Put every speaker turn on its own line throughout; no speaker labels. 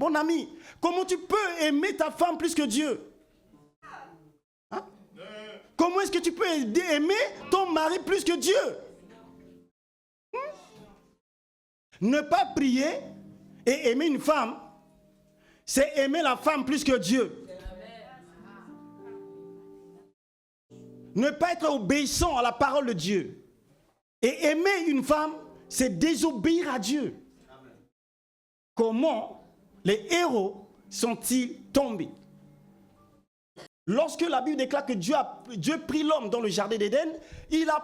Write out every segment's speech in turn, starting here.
Bon ami, comment tu peux aimer ta femme plus que Dieu? Hein? Comment est-ce que tu peux aimer ton mari plus que Dieu? Ne pas prier et aimer une femme, c'est aimer la femme plus que Dieu. Ne pas être obéissant à la parole de Dieu et aimer une femme, c'est désobéir à Dieu. Comment les héros sont-ils tombés? Lorsque la Bible déclare que Dieu prit l'homme dans le jardin d'Éden, il a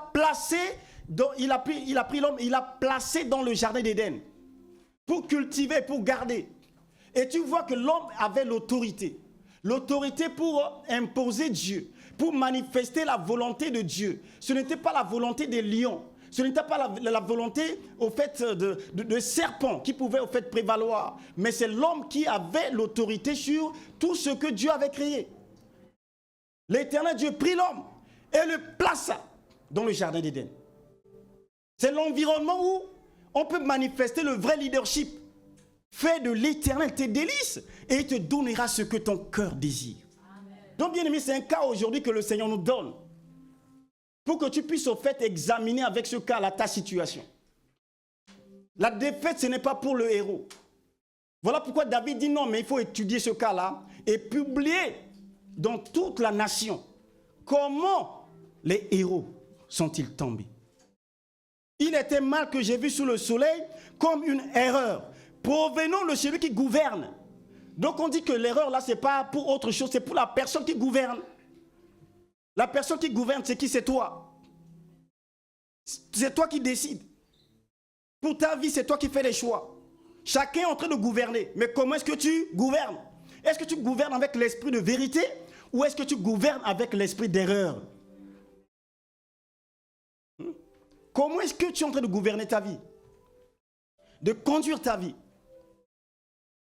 pris l'homme, il l'a placé dans le jardin d'Éden pour cultiver, pour garder. Et tu vois que l'homme avait l'autorité. L'autorité pour imposer Dieu, pour manifester la volonté de Dieu. Ce n'était pas la volonté des lions. Ce n'était pas la volonté au fait de serpents qui pouvait au fait prévaloir. Mais c'est l'homme qui avait l'autorité sur tout ce que Dieu avait créé. L'Éternel Dieu prit l'homme et le plaça dans le jardin d'Éden. C'est l'environnement où on peut manifester le vrai leadership. Fais de l'Éternel tes délices et il te donnera ce que ton cœur désire. Amen. Donc bien aimé, c'est un cas aujourd'hui que le Seigneur nous donne pour que tu puisses au fait examiner avec ce cas-là ta situation. La défaite, ce n'est pas pour le héros. Voilà pourquoi David dit non, mais il faut étudier ce cas-là et publier dans toute la nation comment les héros sont-ils tombés. Il était mal que j'ai vu sous le soleil comme une erreur provenant de celui qui gouverne. Donc on dit que l'erreur là, ce n'est pas pour autre chose, c'est pour la personne qui gouverne. La personne qui gouverne, c'est qui? C'est toi. C'est toi qui décides. Pour ta vie, c'est toi qui fais les choix. Chacun est en train de gouverner. Mais comment est-ce que tu gouvernes? Est-ce que tu gouvernes avec l'esprit de vérité ou est-ce que tu gouvernes avec l'esprit d'erreur? Comment est-ce que tu es en train de gouverner ta vie? De conduire ta vie?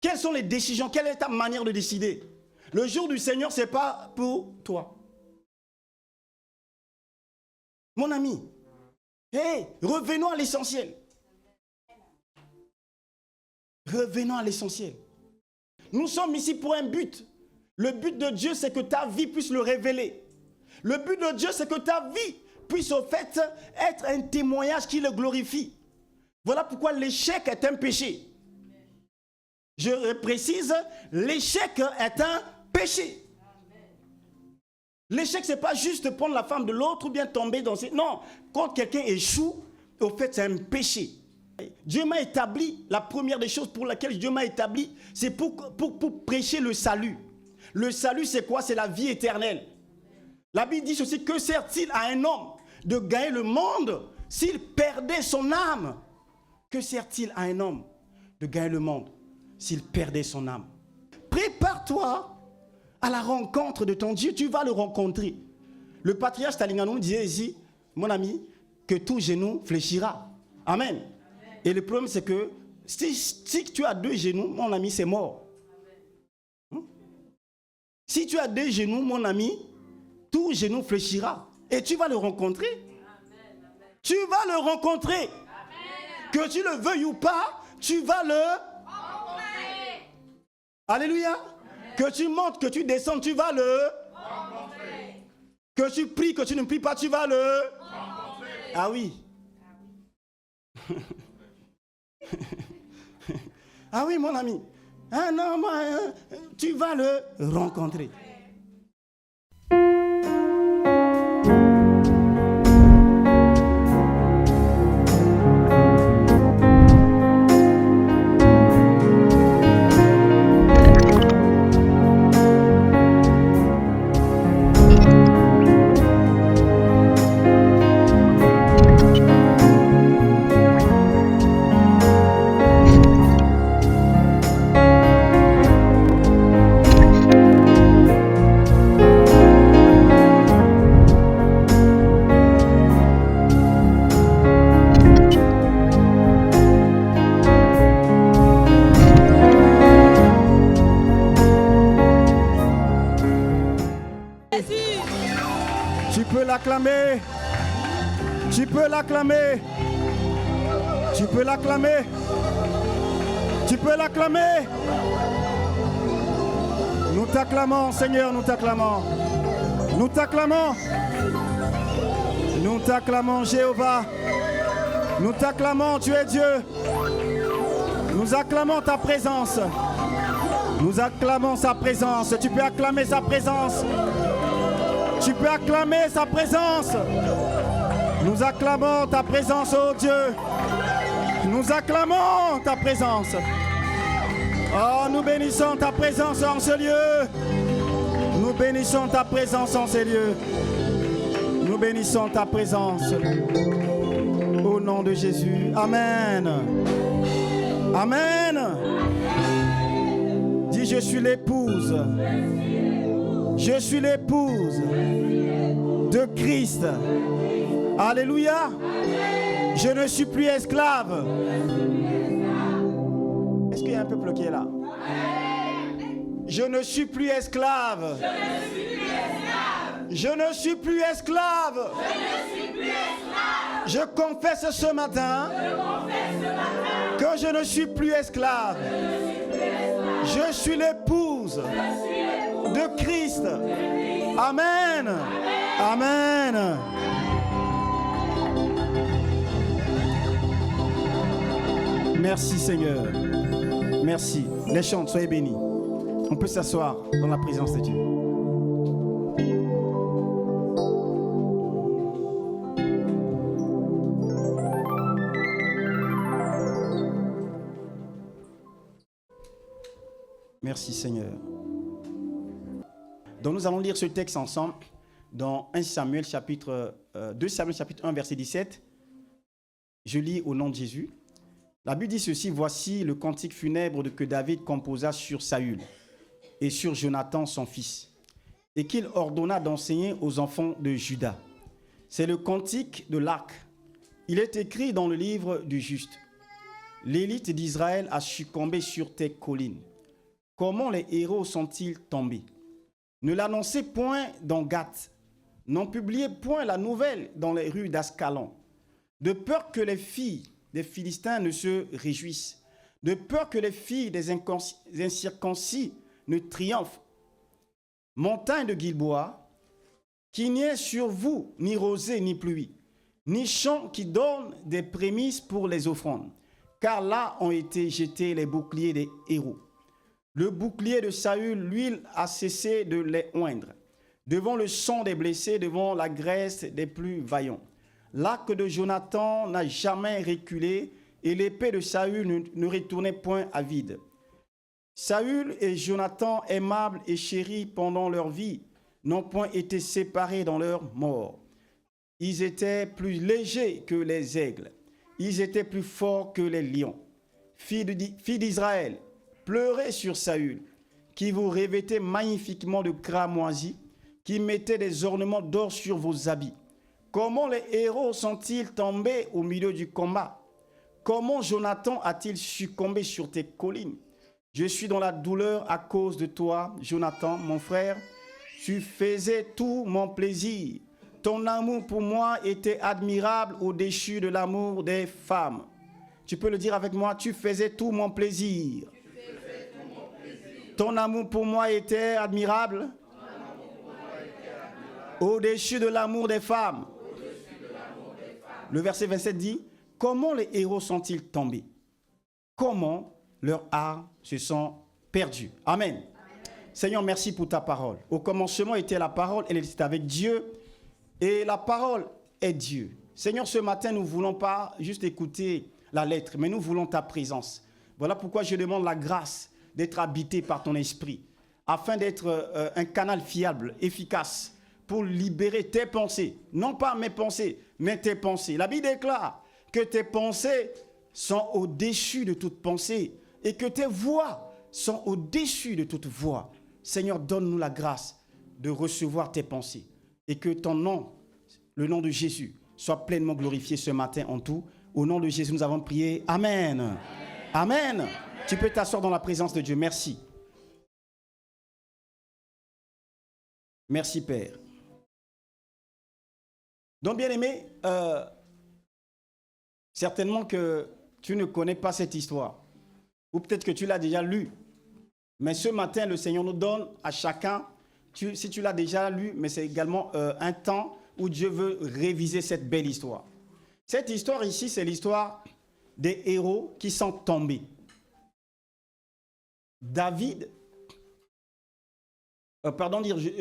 Quelles sont les décisions? Quelle est ta manière de décider? Le jour du Seigneur, ce n'est pas pour toi. Mon ami, hey, revenons à l'essentiel. Revenons à l'essentiel. Nous sommes ici pour un but. Le but de Dieu, c'est que ta vie puisse le révéler. Le but de Dieu, c'est que ta vie puisse au fait être un témoignage qui le glorifie. Voilà pourquoi l'échec est un péché. Je précise, l'échec est un péché. L'échec, ce n'est pas juste prendre la femme de l'autre ou bien tomber dans ses... Non, quand quelqu'un échoue, au fait, c'est un péché. Dieu m'a établi, la première des choses pour laquelle Dieu m'a établi, c'est pour prêcher le salut. Le salut, c'est quoi? C'est la vie éternelle. La Bible dit aussi, que sert-il à un homme de gagner le monde s'il perdait son âme? Que sert-il à un homme de gagner le monde s'il perdait son âme? Prépare-toi à la rencontre de ton Dieu, tu vas le rencontrer. Le patriarche Stalinganou disait ici, mon ami, que tout genou fléchira. Amen. Amen. Et le problème, c'est que si tu as deux genoux, mon ami, c'est mort. Si tu as deux genoux, mon ami, tout genou fléchira. Et tu vas le rencontrer. Amen. Tu vas le rencontrer. Amen. Que tu le veuilles ou pas, tu vas le rencontrer. Alléluia. Amen. Que tu montes, que tu descendes, tu vas le rencontrer. Que tu pries, que tu ne pries pas, tu vas le rencontrer. Ah oui. Ah oui, mon ami. Ah non, moi, tu vas le rencontrer. Tu peux l'acclamer. Tu peux l'acclamer. Tu peux l'acclamer. Tu peux l'acclamer. t'acclamons, Seigneur, nous t'acclamons. Nous t'acclamons. Nous t'acclamons, Jéhovah. Nous t'acclamons, tu es Dieu. Nous acclamons ta présence. Nous acclamons sa présence. Tu peux acclamer sa présence. Tu peux acclamer sa présence. Nous acclamons ta présence, oh Dieu. Nous acclamons ta présence. Oh, nous bénissons ta présence en ce lieu. Nous bénissons ta présence en ces lieux. Nous bénissons ta présence. Au nom de Jésus. Amen. Amen. Dis, je suis l'épouse. Je suis l'épouse de Christ. Alléluia. Je ne suis plus esclave. Est-ce qu'il y a un peuple qui est là? Je ne suis plus esclave. Je ne suis plus esclave. Je confesse ce matin que je ne suis plus esclave. Je suis l'épouse de Christ. Amen. Amen. Merci Seigneur. Merci. Les chants, soyez bénis. On peut s'asseoir dans la présence de Dieu. Merci Seigneur. Donc nous allons lire ce texte ensemble dans 2 Samuel chapitre 1 verset 17. Je lis au nom de Jésus. La Bible dit ceci: voici le cantique funèbre que David composa sur Saül et sur Jonathan son fils, et qu'il ordonna d'enseigner aux enfants de Juda. C'est le cantique de l'arc. Il est écrit dans le livre du juste. L'élite d'Israël a succombé sur tes collines. Comment les héros sont-ils tombés? Ne l'annoncez point dans Gath, n'en publiez point la nouvelle dans les rues d'Ascalon, de peur que les filles des Philistins ne se réjouissent, de peur que les filles des incirconcis ne triomphent. Montagne de Gilboa, qu'il n'y ait sur vous ni rosée ni pluie, ni champ qui donne des prémices pour les offrandes, car là ont été jetés les boucliers des héros. Le bouclier de Saül, l'huile a cessé de les oindre. Devant le sang des blessés, devant la graisse des plus vaillants. L'arc de Jonathan n'a jamais reculé et l'épée de Saül ne retournait point à vide. Saül et Jonathan, aimables et chéris pendant leur vie, n'ont point été séparés dans leur mort. Ils étaient plus légers que les aigles. Ils étaient plus forts que les lions. Filles d'Israël, pleurez sur Saül, qui vous revêtait magnifiquement de cramoisis, qui mettait des ornements d'or sur vos habits. Comment les héros sont-ils tombés au milieu du combat? Comment Jonathan a-t-il succombé sur tes collines? Je suis dans la douleur à cause de toi, Jonathan, mon frère. Tu faisais tout mon plaisir. Ton amour pour moi était admirable au-dessus de l'amour des femmes. Tu peux le dire avec moi, tu faisais tout mon plaisir. Ton amour pour moi était admirable au-dessus de l'amour des femmes. Le verset 27 dit, comment les héros sont-ils tombés? Comment leurs armes se sont perdues? Amen. Amen. Seigneur, merci pour ta parole. Au commencement était la parole, elle était avec Dieu, et la parole est Dieu. Seigneur, ce matin, nous ne voulons pas juste écouter la lettre, mais nous voulons ta présence. Voilà pourquoi je demande la grâce d'être habité par ton esprit, afin d'être un canal fiable, efficace, pour libérer tes pensées. Non pas mes pensées, mais tes pensées. La Bible déclare que tes pensées sont au-dessus de toute pensée et que tes voix sont au-dessus de toute voix. Seigneur, donne-nous la grâce de recevoir tes pensées et que ton nom, le nom de Jésus, soit pleinement glorifié ce matin en tout. Au nom de Jésus, nous avons prié. Amen. Amen. Amen. Amen. Tu peux t'asseoir dans la présence de Dieu. Merci. Merci, Père. Donc, bien-aimé, certainement que tu ne connais pas cette histoire. Ou peut-être que tu l'as déjà lue Mais ce matin, le Seigneur nous donne à chacun, si tu l'as déjà lu, mais c'est également un temps où Dieu veut réviser cette belle histoire. Cette histoire ici, c'est l'histoire des héros qui sont tombés.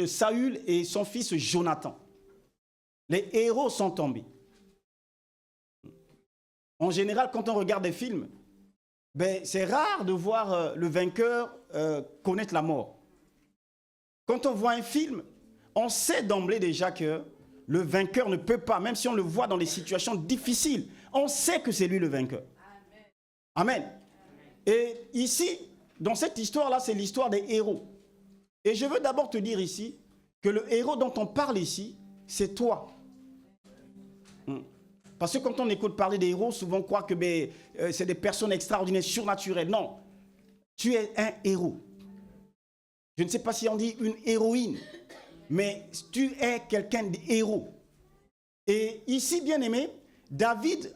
Saül et son fils Jonathan. Les héros sont tombés. En général, quand on regarde des films, c'est rare de voir le vainqueur connaître la mort. Quand on voit un film, on sait d'emblée déjà que le vainqueur ne peut pas, même si on le voit dans des situations difficiles, on sait que c'est lui le vainqueur. Amen. Amen. Et ici, dans cette histoire-là, c'est l'histoire des héros. Et je veux d'abord te dire ici que le héros dont on parle ici, c'est toi. Parce que quand on écoute parler des héros, souvent on croit que c'est des personnes extraordinaires, surnaturelles. Non, tu es un héros. Je ne sais pas si on dit une héroïne, mais tu es quelqu'un d'héros. Et ici, bien aimé, David,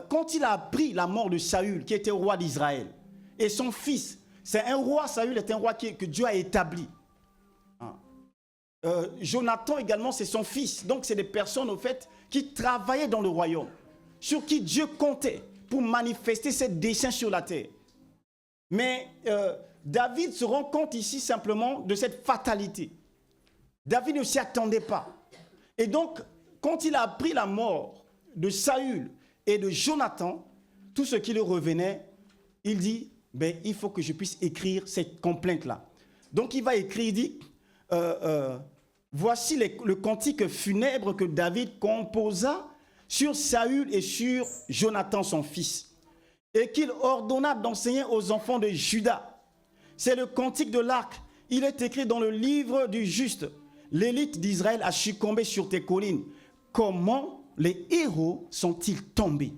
quand il a appris la mort de Saül, qui était roi d'Israël, et son fils, c'est un roi, Saül est un roi que Dieu a établi. Jonathan également, c'est son fils. Donc, c'est des personnes, au fait, qui travaillaient dans le royaume, sur qui Dieu comptait pour manifester ses desseins sur la terre. Mais David se rend compte ici simplement de cette fatalité. David ne s'y attendait pas. Et donc, quand il a appris la mort de Saül et de Jonathan, tout ce qui lui revenait, il dit, il faut que je puisse écrire cette complainte-là. Donc, il va écrire, il dit, voici le cantique funèbre que David composa sur Saül et sur Jonathan, son fils, et qu'il ordonna d'enseigner aux enfants de Juda. C'est le cantique de l'arc. Il est écrit dans le livre du juste. L'élite d'Israël a succombé sur tes collines. Comment les héros sont-ils tombés?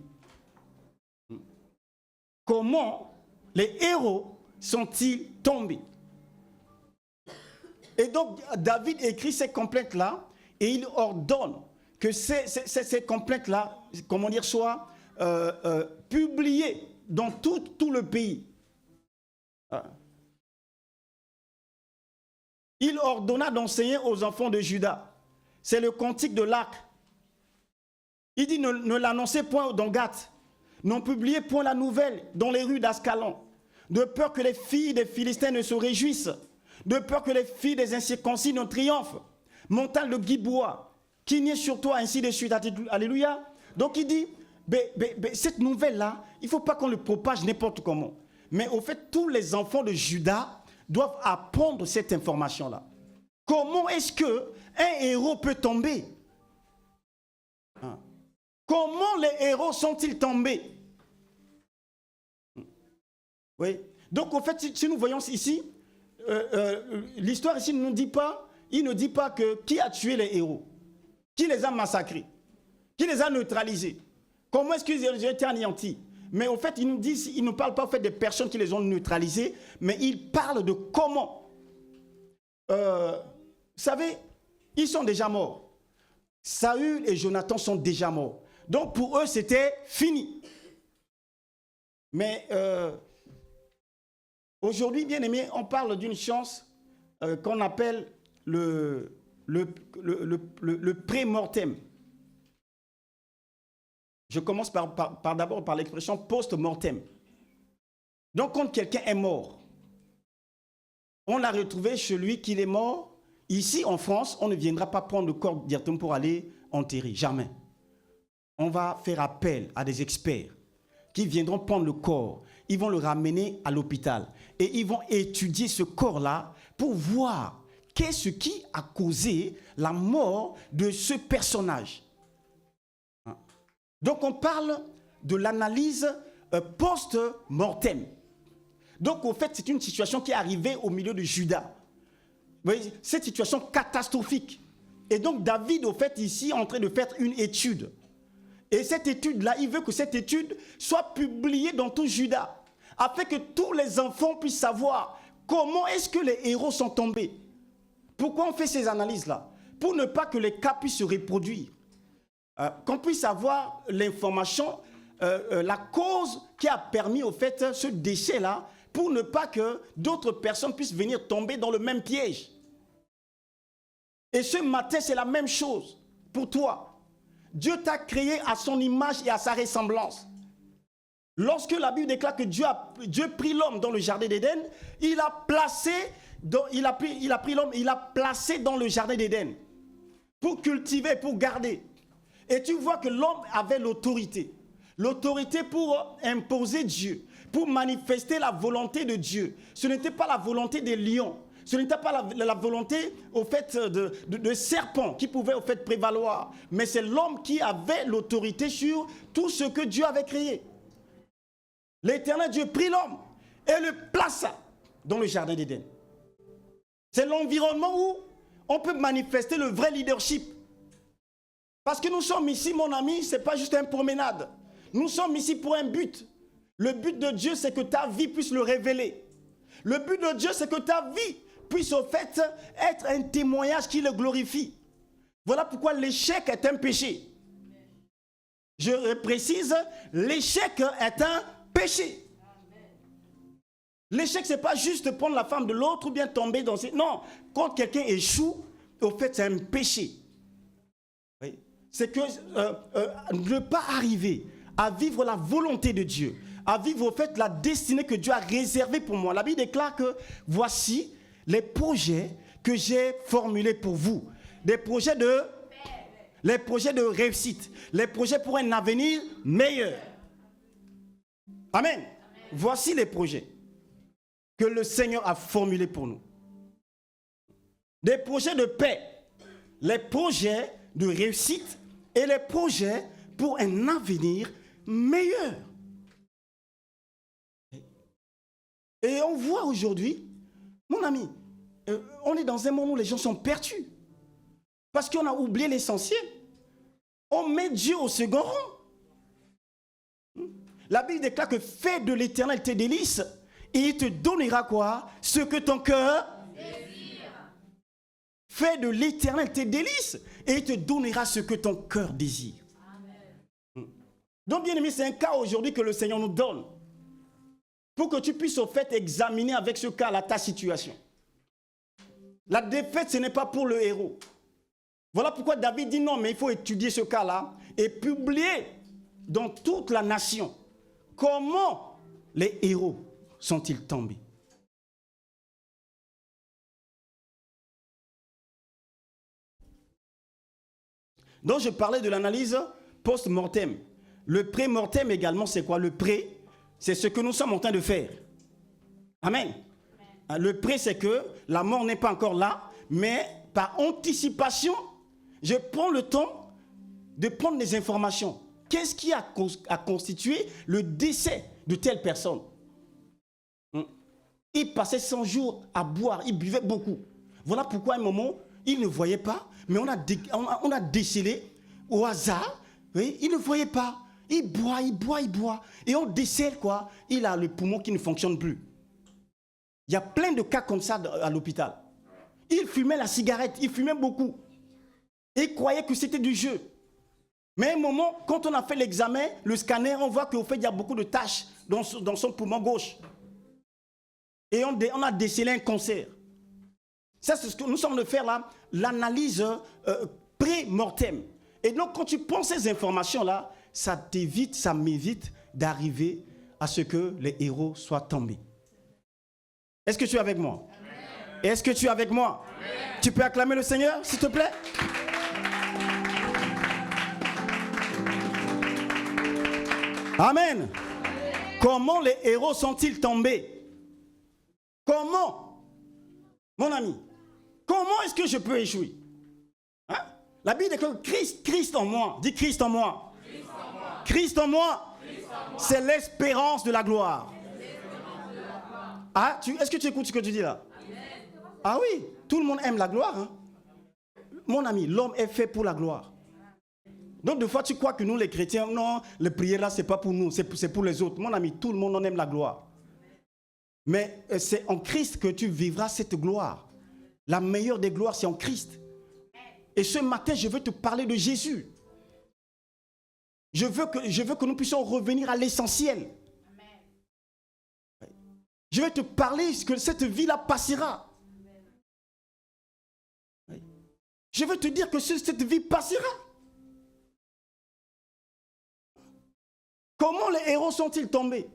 Comment les héros sont-ils tombés? Et donc, David écrit ces complaintes-là et il ordonne que ces complaintes-là, comment dire, soient publiées dans tout le pays. Il ordonna d'enseigner aux enfants de Juda. C'est le cantique de l'arc. Il dit, ne l'annoncez point dans Gath, n'en publiez point la nouvelle dans les rues d'Ascalon, de peur que les filles des Philistins ne se réjouissent, de peur que les filles des incirconcis ne triomphent. Montagne de Giboa, qu'il n'y ait sur toi ainsi de suite. Alléluia. Donc il dit, cette nouvelle-là, il ne faut pas qu'on le propage n'importe comment. Mais au fait, tous les enfants de Juda doivent apprendre cette information-là. Comment est-ce qu'un héros peut tomber? Comment les héros sont-ils tombés? Oui. Donc, au fait, si nous voyons ici, l'histoire ici ne nous dit pas, il ne dit pas que qui a tué les héros, qui les a massacrés, qui les a neutralisés, comment est-ce qu'ils ont été anéantis. Mais au fait, il ne parle pas au fait des personnes qui les ont neutralisés, mais il parle de comment. Vous savez, ils sont déjà morts. Saül et Jonathan sont déjà morts. Donc pour eux, c'était fini. Mais aujourd'hui, bien aimé, on parle d'une chance qu'on appelle le pré-mortem. Je commence d'abord par l'expression post-mortem. Donc, quand quelqu'un est mort, on l'a retrouvé chez lui qu'il est mort. Ici, en France, on ne viendra pas prendre le corps directement pour aller enterrer. Jamais. On va faire appel à des experts qui viendront prendre le corps. Ils vont le ramener à l'hôpital. Et ils vont étudier ce corps-là pour voir qu'est-ce qui a causé la mort de ce personnage. Donc, on parle de l'analyse post-mortem. Donc, au fait, c'est une situation qui est arrivée au milieu de Juda. Vous voyez, cette situation catastrophique. Et donc, David, au fait, ici, est en train de faire une étude. Et cette étude-là, il veut que cette étude soit publiée dans tout Juda, afin que tous les enfants puissent savoir comment est-ce que les héros sont tombés. Pourquoi on fait ces analyses-là? Pour ne pas que les cas puissent se reproduire. Qu'on puisse avoir l'information, la cause qui a permis au fait ce décès-là pour ne pas que d'autres personnes puissent venir tomber dans le même piège. Et ce matin, c'est la même chose pour toi. Dieu t'a créé à son image et à sa ressemblance. Lorsque la Bible déclare que Dieu prit l'homme dans le jardin d'Éden, il a pris l'homme, il l'a placé dans le jardin d'Éden pour cultiver, pour garder. Et tu vois que l'homme avait l'autorité. L'autorité pour imposer Dieu, pour manifester la volonté de Dieu. Ce n'était pas la volonté des lions. Ce n'était pas la volonté au fait de serpents qui pouvaient au fait prévaloir. Mais c'est l'homme qui avait l'autorité sur tout ce que Dieu avait créé. L'Éternel Dieu prit l'homme et le plaça dans le jardin d'Éden. C'est l'environnement où on peut manifester le vrai leadership. Parce que nous sommes ici, mon ami, ce n'est pas juste une promenade. Nous sommes ici pour un but. Le but de Dieu, c'est que ta vie puisse le révéler. Le but de Dieu, c'est que ta vie puisse au fait être un témoignage qui le glorifie. Voilà pourquoi l'échec est un péché. Je précise, l'échec est un péché. L'échec, ce n'est pas juste prendre la femme de l'autre ou bien tomber dans... Non, quand quelqu'un échoue, au fait, c'est un péché. Oui. C'est que ne pas arriver à vivre la volonté de Dieu, à vivre au fait la destinée que Dieu a réservée pour moi. La Bible déclare que voici les projets que j'ai formulés pour vous. Les projets de réussite, les projets pour un avenir meilleur. Amen. Voici les projets que le Seigneur a formulés pour nous. Des projets de paix, les projets de réussite et les projets pour un avenir meilleur. Et on voit aujourd'hui, mon ami, on est dans un monde où les gens sont perdus. Parce qu'on a oublié l'essentiel. On met Dieu au second rang. La Bible déclare que fais de l'Éternel tes délices et il te donnera quoi? Ce que ton cœur désire. Fais de l'Éternel tes délices et il te donnera ce que ton cœur désire. Amen. Donc bien aimé, c'est un cas aujourd'hui que le Seigneur nous donne pour que tu puisses au fait examiner avec ce cas-là ta situation. La défaite, ce n'est pas pour le héros. Voilà pourquoi David dit non, mais il faut étudier ce cas-là et publier dans toute la nation comment les héros sont-ils tombés. Donc je parlais de l'analyse post-mortem. Le pré-mortem également, c'est quoi? Le pré, c'est ce que nous sommes en train de faire. Amen. Le pré, c'est que la mort n'est pas encore là, mais par anticipation, je prends le temps de prendre des informations. Qu'est-ce qui a constitué le décès de telle personne? Il passait 100 jours à boire, il buvait beaucoup. Voilà pourquoi à un moment, il ne voyait pas, mais on a décelé au hasard, oui, il ne voyait pas. Il boit. Et on décèle quoi? Il a le poumon qui ne fonctionne plus. Il y a plein de cas comme ça à l'hôpital. Il fumait la cigarette, il fumait beaucoup. Et il croyait que c'était du jeu. Mais à un moment, quand on a fait l'examen, le scanner, on voit qu'au fait, il y a beaucoup de taches dans son poumon gauche. Et on a décelé un cancer. Ça, c'est ce que nous sommes de faire là, l'analyse pré-mortem. Et donc, quand tu prends ces informations-là, ça m'évite d'arriver à ce que les héros soient tombés. Est-ce que tu es avec moi? Amen. Est-ce que tu es avec moi? Amen. Tu peux acclamer le Seigneur, s'il te plaît? Amen. Amen. Comment les héros sont-ils tombés? Comment? Mon ami, comment est-ce que je peux échouer? Hein? La Bible dit que Christ en moi. Dis Christ en moi. Christ en moi. C'est l'espérance de la gloire. Ah, est-ce que tu écoutes ce que tu dis là? Ah oui, tout le monde aime la gloire. Hein? Mon ami, l'homme est fait pour la gloire. Donc, des fois, tu crois que nous, les chrétiens, non, les prières là, ce n'est pas pour nous, c'est pour les autres. Mon ami, tout le monde en aime la gloire. Mais c'est en Christ que tu vivras cette gloire. La meilleure des gloires, c'est en Christ. Et ce matin, je veux te parler de Jésus. Je veux que nous puissions revenir à l'essentiel. Je vais te parler que cette vie-là passera. Je vais te dire que cette vie passera. Comment les héros sont-ils tombés?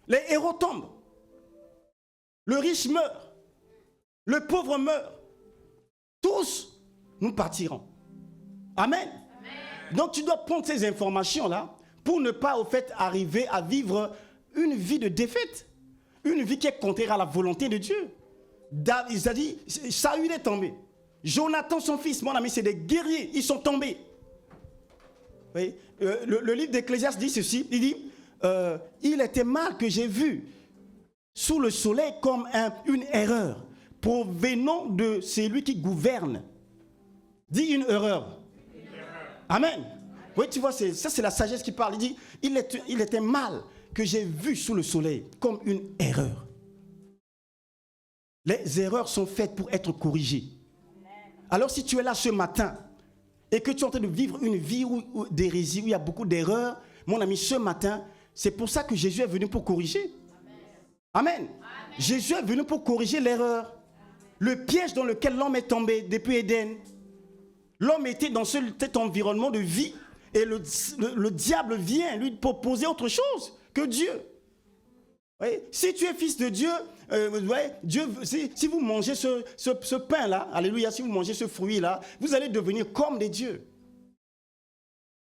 Les héros tombent. Le riche meurt. Le pauvre meurt. Tous, nous partirons. Amen. Amen. Donc tu dois prendre ces informations-là pour ne pas au fait arriver à vivre une vie de défaite. Une vie qui est contraire à la volonté de Dieu. Il a dit, Saül est tombé. Jonathan, son fils, mon ami, c'est des guerriers. Ils sont tombés. Oui. Le livre d'Ecclésiaste dit ceci. Il dit, il était mal que j'ai vu sous le soleil comme une erreur provenant de celui qui gouverne. Dis une erreur. Amen. Oui, tu vois, ça c'est la sagesse qui parle. Il dit, il était mal que j'ai vu sous le soleil comme une erreur. Les erreurs sont faites pour être corrigées. Alors si tu es là ce matin et que tu es en train de vivre une vie d'hérésie, où il y a beaucoup d'erreurs, mon ami, ce matin, c'est pour ça que Jésus est venu pour corriger. Amen. Amen. Jésus est venu pour corriger l'erreur. Le piège dans lequel l'homme est tombé depuis Éden. L'homme était dans cet environnement de vie et le diable vient lui proposer autre chose que Dieu. Oui. Si tu es fils de Dieu, Dieu si vous mangez ce pain-là, alléluia, si vous mangez ce fruit-là, vous allez devenir comme des dieux.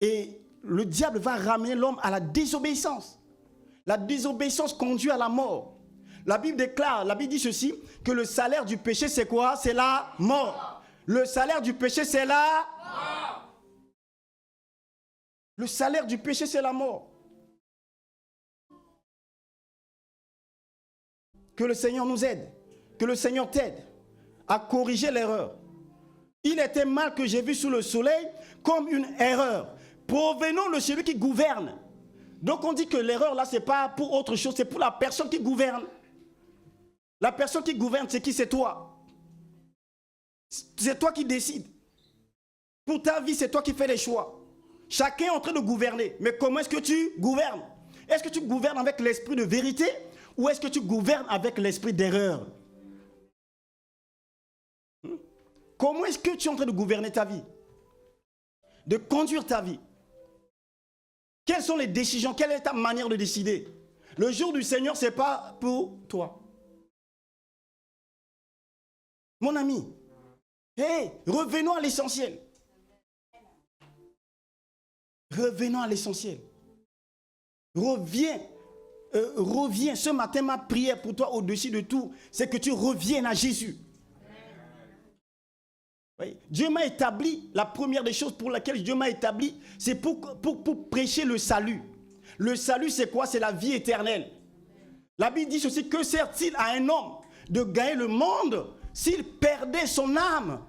Et le diable va ramener l'homme à la désobéissance. La désobéissance conduit à la mort. La Bible dit ceci, que le salaire du péché, c'est quoi? C'est la mort. Le salaire du péché, c'est la mort. Le salaire du péché, c'est la mort. Que le Seigneur nous aide, que le Seigneur t'aide à corriger l'erreur. Il était mal que j'ai vu sous le soleil comme une erreur, provenant de celui qui gouverne. Donc on dit que l'erreur là, ce n'est pas pour autre chose, c'est pour la personne qui gouverne. La personne qui gouverne, c'est qui? C'est toi. C'est toi qui décides. Pour ta vie, c'est toi qui fais les choix. Chacun est en train de gouverner. Mais comment est-ce que tu gouvernes? Est-ce que tu gouvernes avec l'esprit de vérité ou est-ce que tu gouvernes avec l'esprit d'erreur? Comment est-ce que tu es en train de gouverner ta vie? De conduire ta vie? Quelles sont les décisions? Quelle est ta manière de décider? Le jour du Seigneur, ce n'est pas pour toi. Mon ami, hey, revenons à l'essentiel. Revenons à l'essentiel. Reviens. Ce matin, ma prière pour toi au-dessus de tout, c'est que tu reviennes à Jésus. Oui. Dieu m'a établi, la première des choses pour laquelle Dieu m'a établi, c'est pour prêcher le salut. Le salut, c'est quoi? C'est la vie éternelle. La Bible dit ceci, que sert-il à un homme de gagner le monde s'il perdait son âme?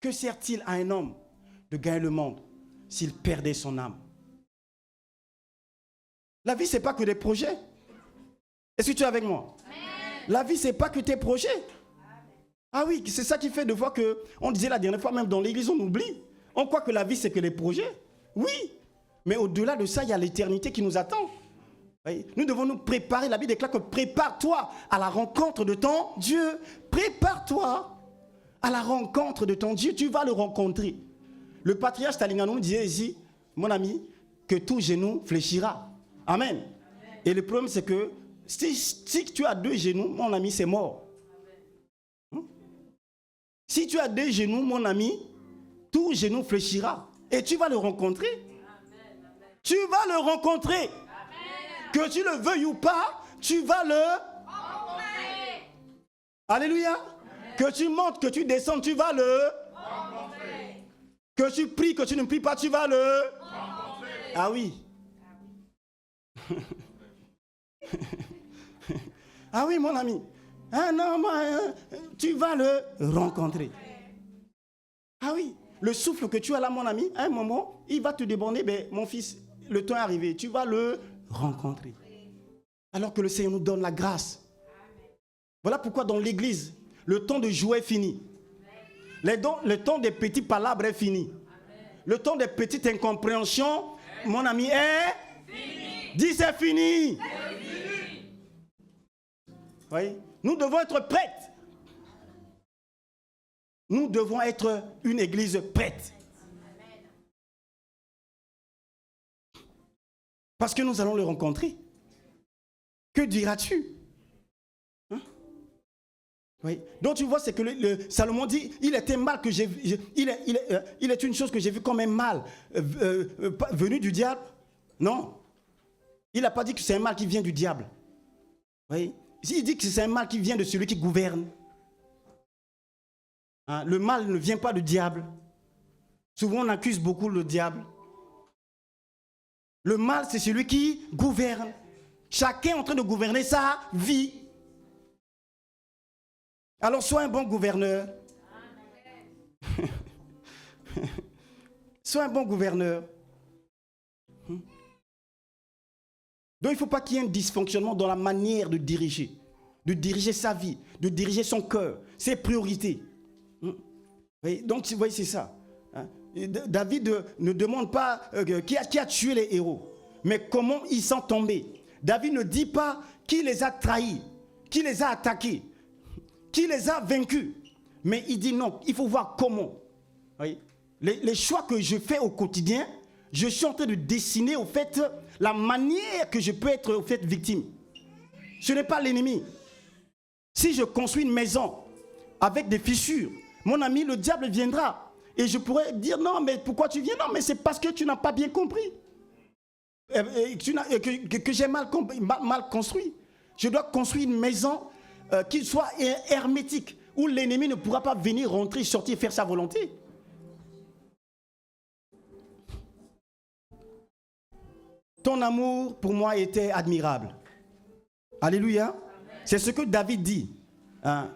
Que sert-il à un homme de gagner le monde s'il perdait son âme? La vie, ce n'est pas que des projets. Est-ce que tu es avec moi? Amen. La vie, ce n'est pas que tes projets. Amen. Ah oui, c'est ça qui fait de voir que, on disait la dernière fois, même dans l'église, on oublie. On croit que la vie, c'est que les projets. Oui, mais au-delà de ça, il y a l'éternité qui nous attend. Oui. Nous devons nous préparer. La Bible déclare que prépare-toi à la rencontre de ton Dieu. Prépare-toi à la rencontre de ton Dieu. Tu vas le rencontrer. Le patriarche Talingano nous disait ici, mon ami, que tout genou fléchira. Amen. Amen. Et le problème, c'est que si tu as 2 genoux, mon ami, c'est mort. Si tu as 2 genoux, mon ami, tout genou fléchira. Et tu vas le rencontrer. Amen. Tu vas le rencontrer. Amen. Que tu le veuilles ou pas, tu vas le rencontrer. Alléluia. Amen. Que tu montes, que tu descendes, tu vas le rencontrer. Que tu pries, que tu ne pries pas, tu vas le rencontrer. Ah oui. Ah oui, mon ami. Ah non, tu vas le rencontrer. Ah oui, le souffle que tu as là, mon ami, à un moment, il va te demander, ben, mon fils, le temps est arrivé, tu vas le rencontrer. Alors que le Seigneur nous donne la grâce. Voilà pourquoi dans l'église, le temps de jouer est fini. Le temps des petits palabres est fini. Le temps des petites incompréhensions, mon ami, est fini. Dis c'est fini. Oui. Nous devons être prêtes. Nous devons être une église prête. Parce que nous allons le rencontrer. Que diras-tu? Hein? Oui. Donc tu vois, c'est que Salomon dit, il est un mal que j'ai vu, il est une chose que j'ai vue comme un mal venu du diable. Non. Il n'a pas dit que c'est un mal qui vient du diable. Oui. Il dit que c'est un mal qui vient de celui qui gouverne. Hein? Le mal ne vient pas du diable. Souvent on accuse beaucoup le diable. Le mal, c'est celui qui gouverne. Chacun est en train de gouverner sa vie. Alors, sois un bon gouverneur. Sois un bon gouverneur. Donc, il ne faut pas qu'il y ait un dysfonctionnement dans la manière de diriger sa vie, de diriger son cœur, ses priorités. Donc, vous voyez, c'est ça. David ne demande pas qui a tué les héros, mais comment ils sont tombés. David ne dit pas qui les a trahis, qui les a attaqués, qui les a vaincus. Mais il dit non, il faut voir comment. Oui. Les choix que je fais au quotidien, je suis en train de dessiner au fait la manière que je peux être au fait victime. Ce n'est pas l'ennemi. Si je construis une maison avec des fissures, mon ami, le diable viendra. Et je pourrais dire, non, mais pourquoi tu viens? Non, mais c'est parce que tu n'as pas bien compris. Que j'ai mal construit. Je dois construire une maison qui soit hermétique, où l'ennemi ne pourra pas venir, rentrer, sortir, faire sa volonté. Ton amour, pour moi, était admirable. Alléluia. C'est ce que David dit. Hein?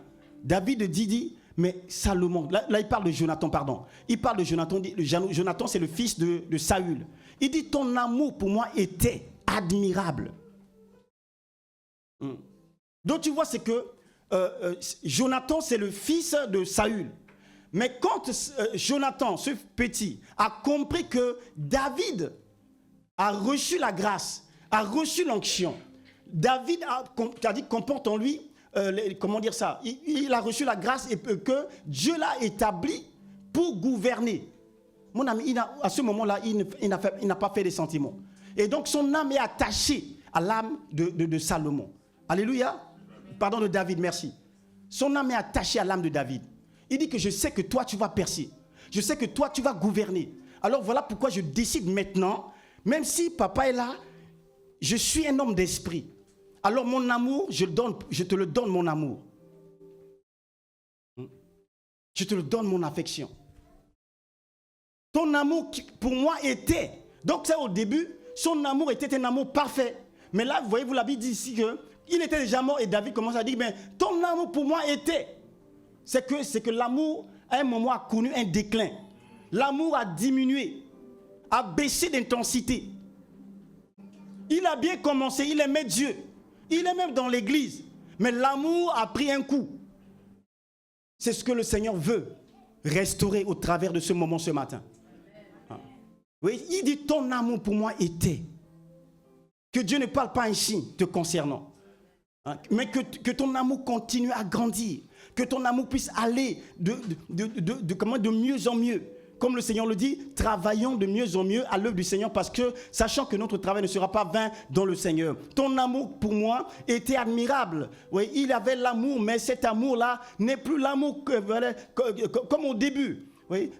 David dit, mais Salomon, là il parle de Jonathan, pardon. Il parle de Jonathan, Jonathan c'est le fils de Saül. Il dit, ton amour pour moi était admirable. Donc tu vois, c'est que Jonathan c'est le fils de Saül. Mais quand Jonathan, ce petit, a compris que David a reçu la grâce, a reçu l'onction, David a dit comporte en lui, comment dire ça, il a reçu la grâce et que Dieu l'a établi pour gouverner. Mon ami, à ce moment-là, il n'a pas fait des sentiments. Et donc son âme est attachée à l'âme de Salomon. Alléluia. Pardon, de David, merci. Son âme est attachée à l'âme de David. Il dit que je sais que toi tu vas percer. Je sais que toi tu vas gouverner. Alors voilà pourquoi je décide maintenant, même si papa est là, je suis un homme d'esprit. Alors mon amour, je te le donne mon amour. Je te le donne mon affection. Ton amour pour moi était, donc ça au début, son amour était un amour parfait. Mais là, vous voyez, vous l'avez dit ici, qu'il était déjà mort et David commence à dire, mais ton amour pour moi était. C'est que l'amour, à un moment, a connu un déclin. L'amour a diminué, a baissé d'intensité. Il a bien commencé, il aimait Dieu. Il est même dans l'église. Mais l'amour a pris un coup. C'est ce que le Seigneur veut restaurer au travers de ce moment ce matin. Oui, il dit ton amour pour moi était. Que Dieu ne parle pas ainsi te concernant. Mais que ton amour continue à grandir. Que ton amour puisse aller de mieux en mieux. Comme le Seigneur le dit, travaillons de mieux en mieux à l'œuvre du Seigneur parce que, sachant que notre travail ne sera pas vain dans le Seigneur. Ton amour pour moi était admirable. Oui, il avait l'amour, mais cet amour-là n'est plus l'amour comme au début. Oui,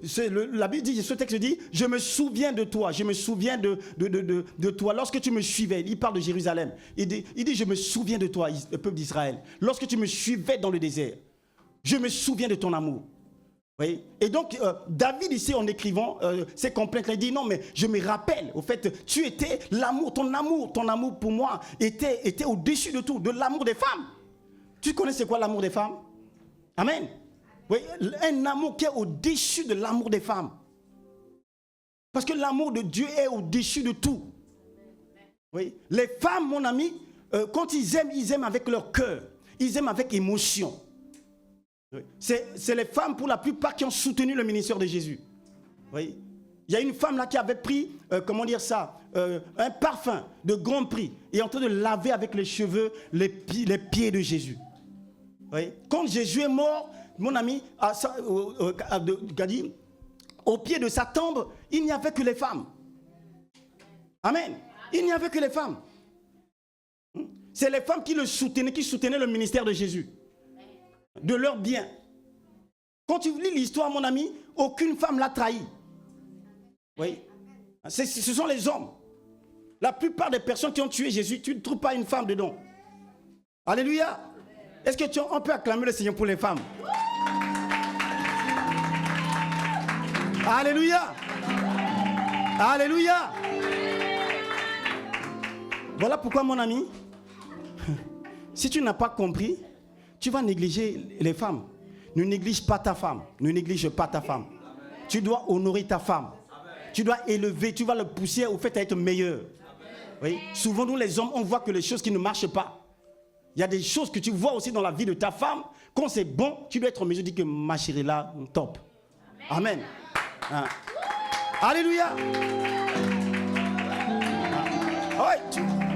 la Bible dit, ce texte dit, je me souviens de toi, je me souviens de toi. Lorsque tu me suivais, il parle de Jérusalem. Il dit, je me souviens de toi, le peuple d'Israël. Lorsque tu me suivais dans le désert, je me souviens de ton amour. Oui. Et donc, David ici, en écrivant ses complaintes, il dit, non, mais je me rappelle, au fait, tu étais l'amour, ton amour pour moi était au-dessus de tout, de l'amour des femmes. Tu connais c'est quoi l'amour des femmes? Amen. Oui, un amour qui est au-dessus de l'amour des femmes. Parce que l'amour de Dieu est au-dessus de tout. Oui. Les femmes, mon ami, quand ils aiment avec leur cœur, ils aiment avec émotion. Oui. C'est les femmes pour la plupart qui ont soutenu le ministère de Jésus. Oui. Il y a une femme là qui avait pris, un parfum de grand prix et en train de laver avec les cheveux les pieds de Jésus. Oui. Quand Jésus est mort, mon ami a dit, au pied de sa tombe, il n'y avait que les femmes. Amen. Il n'y avait que les femmes. C'est les femmes qui soutenaient le ministère de Jésus. De leur bien. Quand tu lis l'histoire, mon ami, aucune femme l'a trahi. Oui. Ce sont les hommes. La plupart des personnes qui ont tué Jésus, tu ne trouves pas une femme dedans. Alléluia. Est-ce que on peut acclamer le Seigneur pour les femmes? Alléluia. Alléluia. Voilà pourquoi, mon ami, si tu n'as pas compris, tu vas négliger les femmes. Ne néglige pas ta femme. Ne néglige pas ta femme. Tu dois honorer ta femme. Tu dois élever, tu vas le pousser au fait d'être meilleur. Oui. Souvent, nous les hommes, on voit que les choses qui ne marchent pas. Il y a des choses que tu vois aussi dans la vie de ta femme. Quand c'est bon, tu dois être en mesure de dire que ma chérie là, top. Amen. Hein. Alléluia.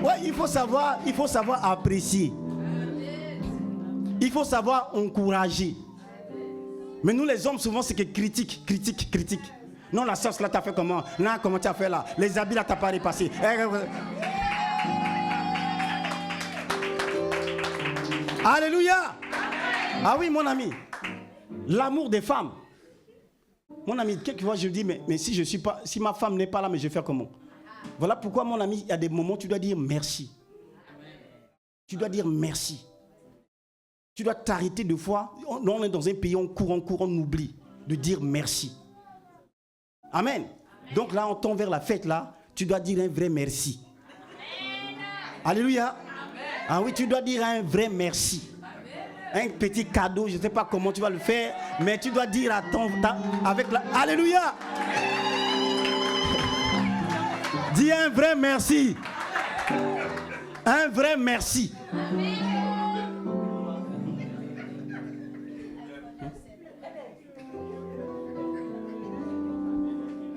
Ouais, il faut savoir apprécier. Il faut savoir encourager. Mais nous les hommes, souvent, c'est que critique. Non, la sauce là, t'as fait comment? Non, comment tu as fait là? Les habits là, t'as pas repassé. Alléluia. Ah oui, mon ami. L'amour des femmes. Mon ami, quelquefois je dis, mais si ma femme n'est pas là, mais je vais faire comment? Voilà pourquoi, mon ami, il y a des moments où tu dois dire merci. Tu dois dire merci. Tu dois t'arrêter de fois. On est dans un pays, on court, on oublie de dire merci. Amen. Donc là, on tombe vers la fête, là, tu dois dire un vrai merci. Alléluia. Ah oui, tu dois dire un vrai merci. Un petit cadeau, je ne sais pas comment tu vas le faire, mais tu dois dire à avec la... Alléluia. Dis un vrai merci. Un vrai merci.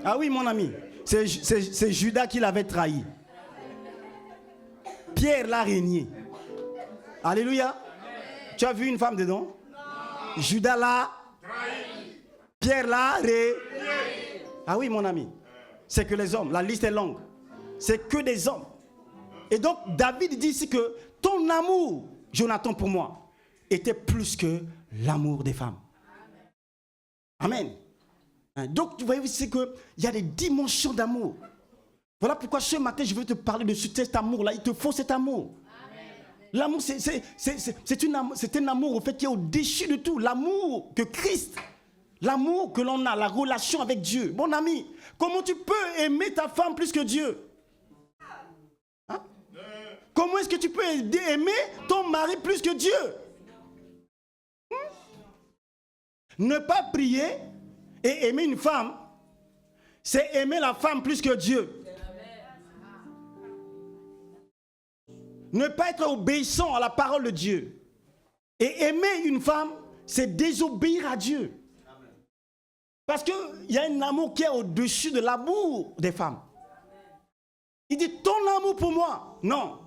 Ah oui, mon ami, c'est Judas qui l'avait trahi. Pierre l'a régné. Alléluia. Tu as vu une femme dedans? Non. Judas l'a trahi. Pierre l'a régné. Ah oui, mon ami. C'est que les hommes, la liste est longue. C'est que des hommes. Et donc, David dit ici que ton amour, Jonathan, pour moi, était plus que l'amour des femmes. Amen. Donc, tu vois, c'est qu'il y a des dimensions d'amour. Voilà pourquoi ce matin, je veux te parler de cet amour-là. Il te faut cet amour. L'amour, c'est un amour, au fait, qui est au-dessus de tout. L'amour que Christ, l'amour que l'on a, la relation avec Dieu. Mon ami, comment tu peux aimer ta femme plus que Dieu? Hein? Comment est-ce que tu peux aimer ton mari plus que Dieu? Ne pas prier et aimer une femme, c'est aimer la femme plus que Dieu. Ne pas être obéissant à la parole de Dieu. Et aimer une femme, c'est désobéir à Dieu. Parce qu'il y a un amour qui est au-dessus de l'amour des femmes. Il dit, ton amour pour moi. Non.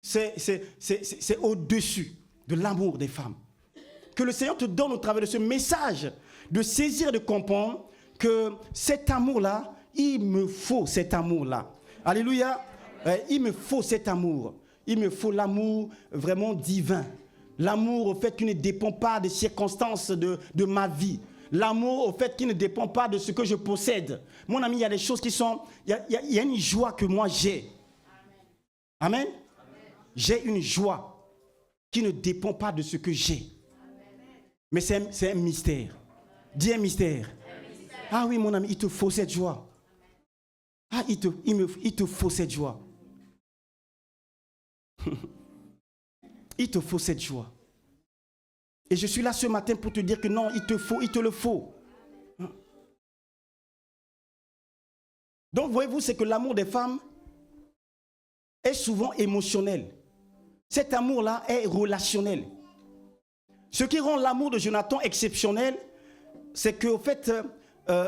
C'est au-dessus de l'amour des femmes. Que le Seigneur te donne au travers de ce message, de saisir et de comprendre que cet amour-là, il me faut cet amour-là. Alléluia. Il me faut cet amour. Il me faut l'amour vraiment divin. L'amour au fait qui ne dépend pas des circonstances de ma vie. L'amour au fait qui ne dépend pas de ce que je possède. Mon ami, il y a des choses qui sont... Il y a une joie que moi j'ai. Amen. J'ai une joie qui ne dépend pas de ce que j'ai. Mais c'est un mystère. Dis un mystère. Ah oui, mon ami, il te faut cette joie. Ah, il te faut cette joie. Il te faut cette joie. Et je suis là ce matin pour te dire que non, il te le faut. Donc, voyez-vous, c'est que l'amour des femmes est souvent émotionnel. Cet amour-là est relationnel. Ce qui rend l'amour de Jonathan exceptionnel, c'est qu'au fait,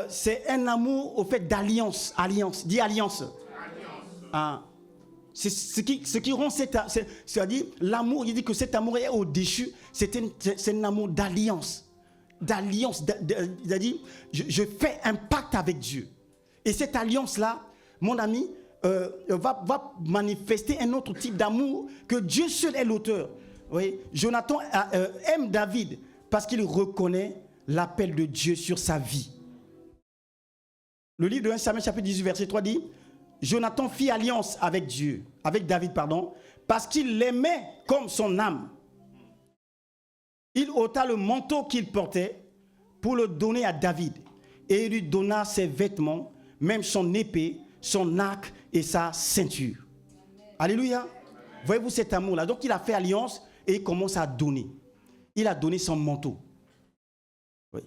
c'est un amour au fait d'alliance. Alliance. Dis alliance. Ah. C'est ce qui rend c'est-à-dire l'amour, il dit que cet amour est au-dessus, c'est un amour d'alliance. D'alliance, c'est-à-dire je fais un pacte avec Dieu. Et cette alliance-là, mon ami, va manifester un autre type d'amour que Dieu seul est l'auteur. Oui, Jonathan aime David parce qu'il reconnaît l'appel de Dieu sur sa vie. Le livre de 1 Samuel chapitre 18 verset 3 dit: Jonathan fit alliance avec Dieu, avec David, parce qu'il l'aimait comme son âme. Il ôta le manteau qu'il portait pour le donner à David, et il lui donna ses vêtements, même son épée, son arc et sa ceinture. Alléluia. Voyez-vous cet amour-là? Donc il a fait alliance et il commence à donner. Il a donné son manteau. Oui.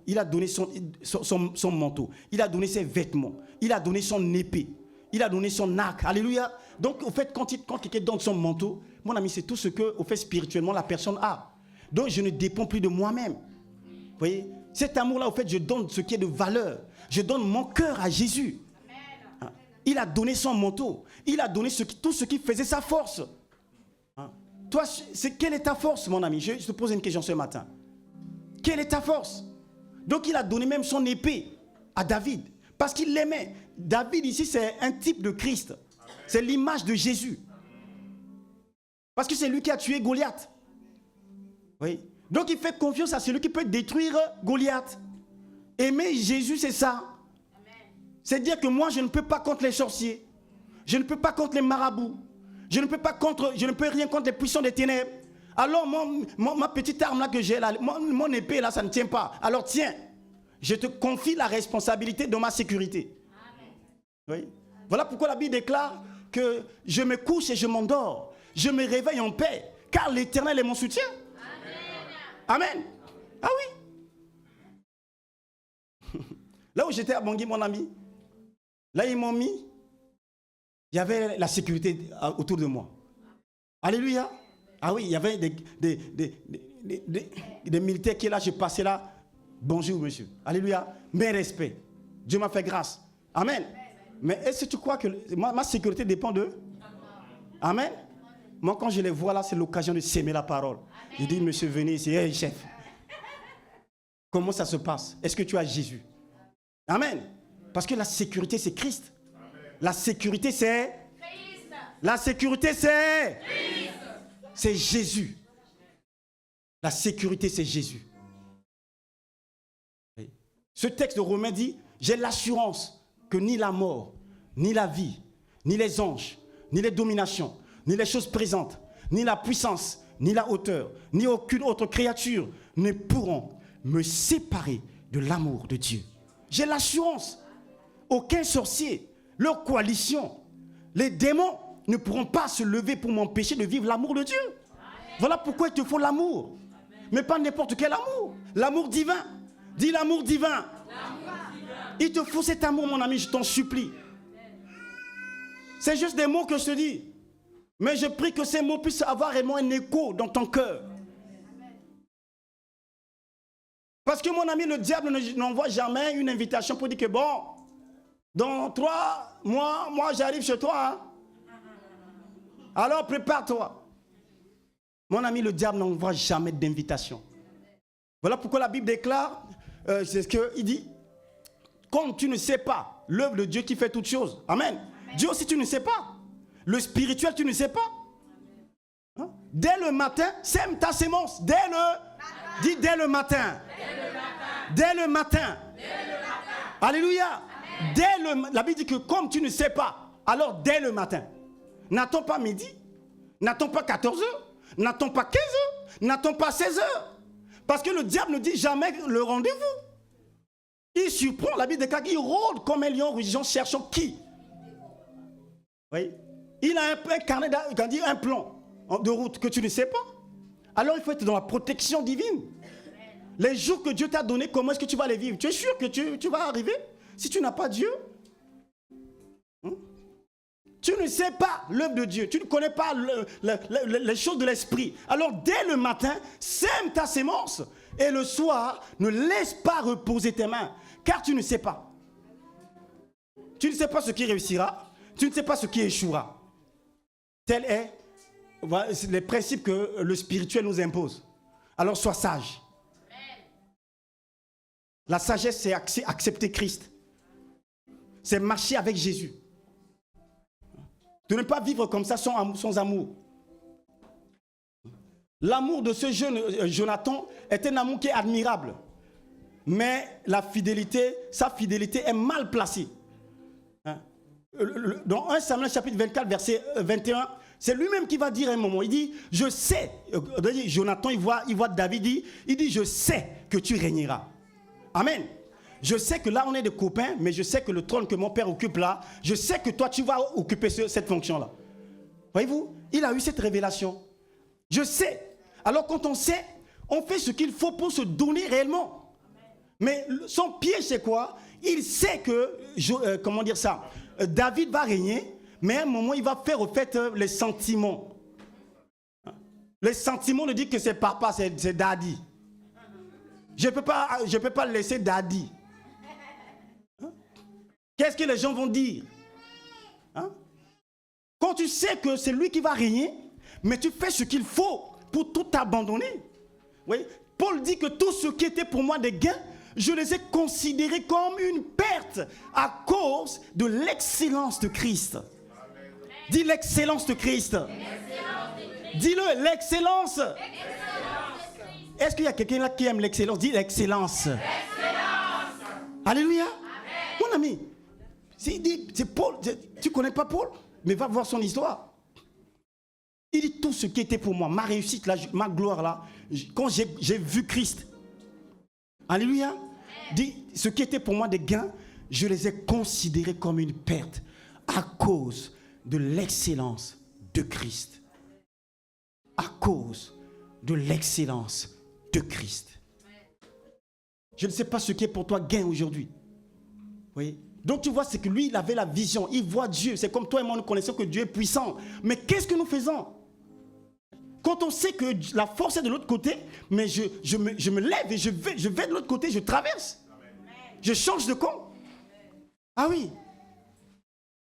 Il a donné son manteau. Il a donné ses vêtements. Il a donné son épée. Il a donné son arc. Alléluia. Donc, au fait, quand quelqu'un donne son manteau, mon ami, c'est tout ce que, au fait, spirituellement, la personne a. Donc, je ne dépends plus de moi-même. Vous voyez? Cet amour-là, au fait, je donne ce qui est de valeur. Je donne mon cœur à Jésus. Amen. Il a donné son manteau. Il a donné tout ce qui faisait sa force. Toi, quelle est ta force, mon ami? Je te pose une question ce matin. Quelle est ta force? Donc, il a donné même son épée à David. Parce qu'il l'aimait. David, ici, c'est un type de Christ. C'est l'image de Jésus. Parce que c'est lui qui a tué Goliath. Oui. Donc, il fait confiance à celui qui peut détruire Goliath. Aimer Jésus, c'est ça. C'est dire que moi, je ne peux pas contre les sorciers. Je ne peux pas contre les marabouts. Je ne peux rien contre les puissants des ténèbres. Alors, ma petite arme là que j'ai là, mon épée là, ça ne tient pas. Alors, tiens, je te confie la responsabilité de ma sécurité. Amen. Oui. Voilà pourquoi la Bible déclare que je me couche et je m'endors. Je me réveille en paix, car l'Éternel est mon soutien. Amen. Amen. Ah oui. Là où j'étais à Bangui, mon ami, là ils m'ont mis, il y avait la sécurité autour de moi. Alléluia. Ah oui, il y avait des militaires qui là, je passais là. Bonjour monsieur. Alléluia. Mes respects. Dieu m'a fait grâce. Amen. Mais est-ce que tu crois que ma sécurité dépend d'eux? Amen. Moi, quand je les vois là, c'est l'occasion de s'aimer la parole. Je dis, monsieur, venez ici. Hey, chef. Comment ça se passe? Est-ce que tu as Jésus? Amen. Parce que la sécurité, c'est Christ. La sécurité, c'est Christ. La sécurité, c'est Christ. C'est Jésus. La sécurité, c'est Jésus. Ce texte de Romains dit, j'ai l'assurance que ni la mort, ni la vie, ni les anges, ni les dominations, ni les choses présentes, ni la puissance, ni la hauteur, ni aucune autre créature ne pourront me séparer de l'amour de Dieu. J'ai l'assurance. Aucun sorcier, leur coalition, les démons ne pourront pas se lever pour m'empêcher de vivre l'amour de Dieu. Amen. Voilà pourquoi il te faut l'amour. Amen. Mais pas n'importe quel amour. L'amour divin. Dis l'amour divin. L'amour divin. Il te faut cet amour, mon ami, je t'en supplie. C'est juste des mots que je te dis. Mais je prie que ces mots puissent avoir réellement un écho dans ton cœur. Parce que mon ami, le diable n'envoie jamais une invitation pour dire que bon, dans 3 mois, moi j'arrive chez toi. Hein? Alors prépare-toi. Mon ami, le diable n'envoie jamais d'invitation. Voilà pourquoi la Bible déclare, c'est ce qu'il dit. Comme tu ne sais pas l'œuvre de Dieu qui fait toutes choses. Amen. Amen. Dieu aussi tu ne sais pas. Le spirituel tu ne sais pas. Hein? Dès le matin, sème ta sémence. Dès le matin. Dès le matin. Alléluia. La Bible dit que comme tu ne sais pas, alors dès le matin. N'attends pas midi. N'attends pas 14 heures. N'attends pas 15 heures. N'attends pas 16 heures. Parce que le diable ne dit jamais le rendez-vous. Il surprend, la Bible déclare qu'il rôde comme un lion rugissant cherchant qui? Oui. Il a un carnet, un plan de route que tu ne sais pas. Alors il faut être dans la protection divine. Les jours que Dieu t'a donnés, comment est-ce que tu vas les vivre? Tu es sûr que tu vas arriver? Si tu n'as pas Dieu, tu ne sais pas l'œuvre de Dieu. Tu ne connais pas les choses de l'esprit. Alors dès le matin, sème ta sémence. Et le soir, ne laisse pas reposer tes mains. Car tu ne sais pas. Tu ne sais pas ce qui réussira. Tu ne sais pas ce qui échouera. Tel est les principes que le spirituel nous impose. Alors sois sage. La sagesse, c'est accepter Christ. C'est marcher avec Jésus. De ne pas vivre comme ça sans amour. L'amour de ce jeune Jonathan est un amour qui est admirable. Mais sa fidélité est mal placée. Dans 1 Samuel chapitre 24, verset 21, c'est lui-même qui va dire à un moment, il dit, je sais, Jonathan, il voit David, il dit, je sais que tu régneras. Amen. Je sais que là, on est des copains, mais je sais que le trône que mon père occupe là, je sais que toi, tu vas occuper cette fonction-là. Voyez-vous, il a eu cette révélation. Je sais. Alors, quand on sait, on fait ce qu'il faut pour se donner réellement. Mais son piège, c'est quoi? Il sait que, David va régner, mais à un moment, il va faire au fait les sentiments. Les sentiments ne disent que c'est papa, c'est daddy. Je ne peux pas le laisser daddy. Qu'est-ce que les gens vont dire? Quand tu sais que c'est lui qui va régner, mais tu fais ce qu'il faut pour tout abandonner. Oui? Paul dit que tout ce qui était pour moi des gains, je les ai considérés comme une perte à cause de l'excellence de Christ. Dis l'excellence de Christ. Dis-le, l'excellence. Est-ce qu'il y a quelqu'un là qui aime l'excellence? Dis l'excellence. Alléluia. Amen. Mon ami, c'est Paul. Tu ne connais pas Paul? Mais va voir son histoire. Il dit tout ce qui était pour moi, ma réussite, là, ma gloire là, quand j'ai vu Christ. Alléluia. Dit ce qui était pour moi des gains, je les ai considérés comme une perte à cause de l'excellence de Christ. À cause de l'excellence de Christ. Je ne sais pas ce qui est pour toi gain aujourd'hui. Oui. Donc tu vois, c'est que lui, il avait la vision, il voit Dieu. C'est comme toi et moi, nous connaissons que Dieu est puissant. Mais qu'est-ce que nous faisons? Quand on sait que la force est de l'autre côté, mais je me lève et je vais de l'autre côté, je traverse. Je change de camp. Ah oui.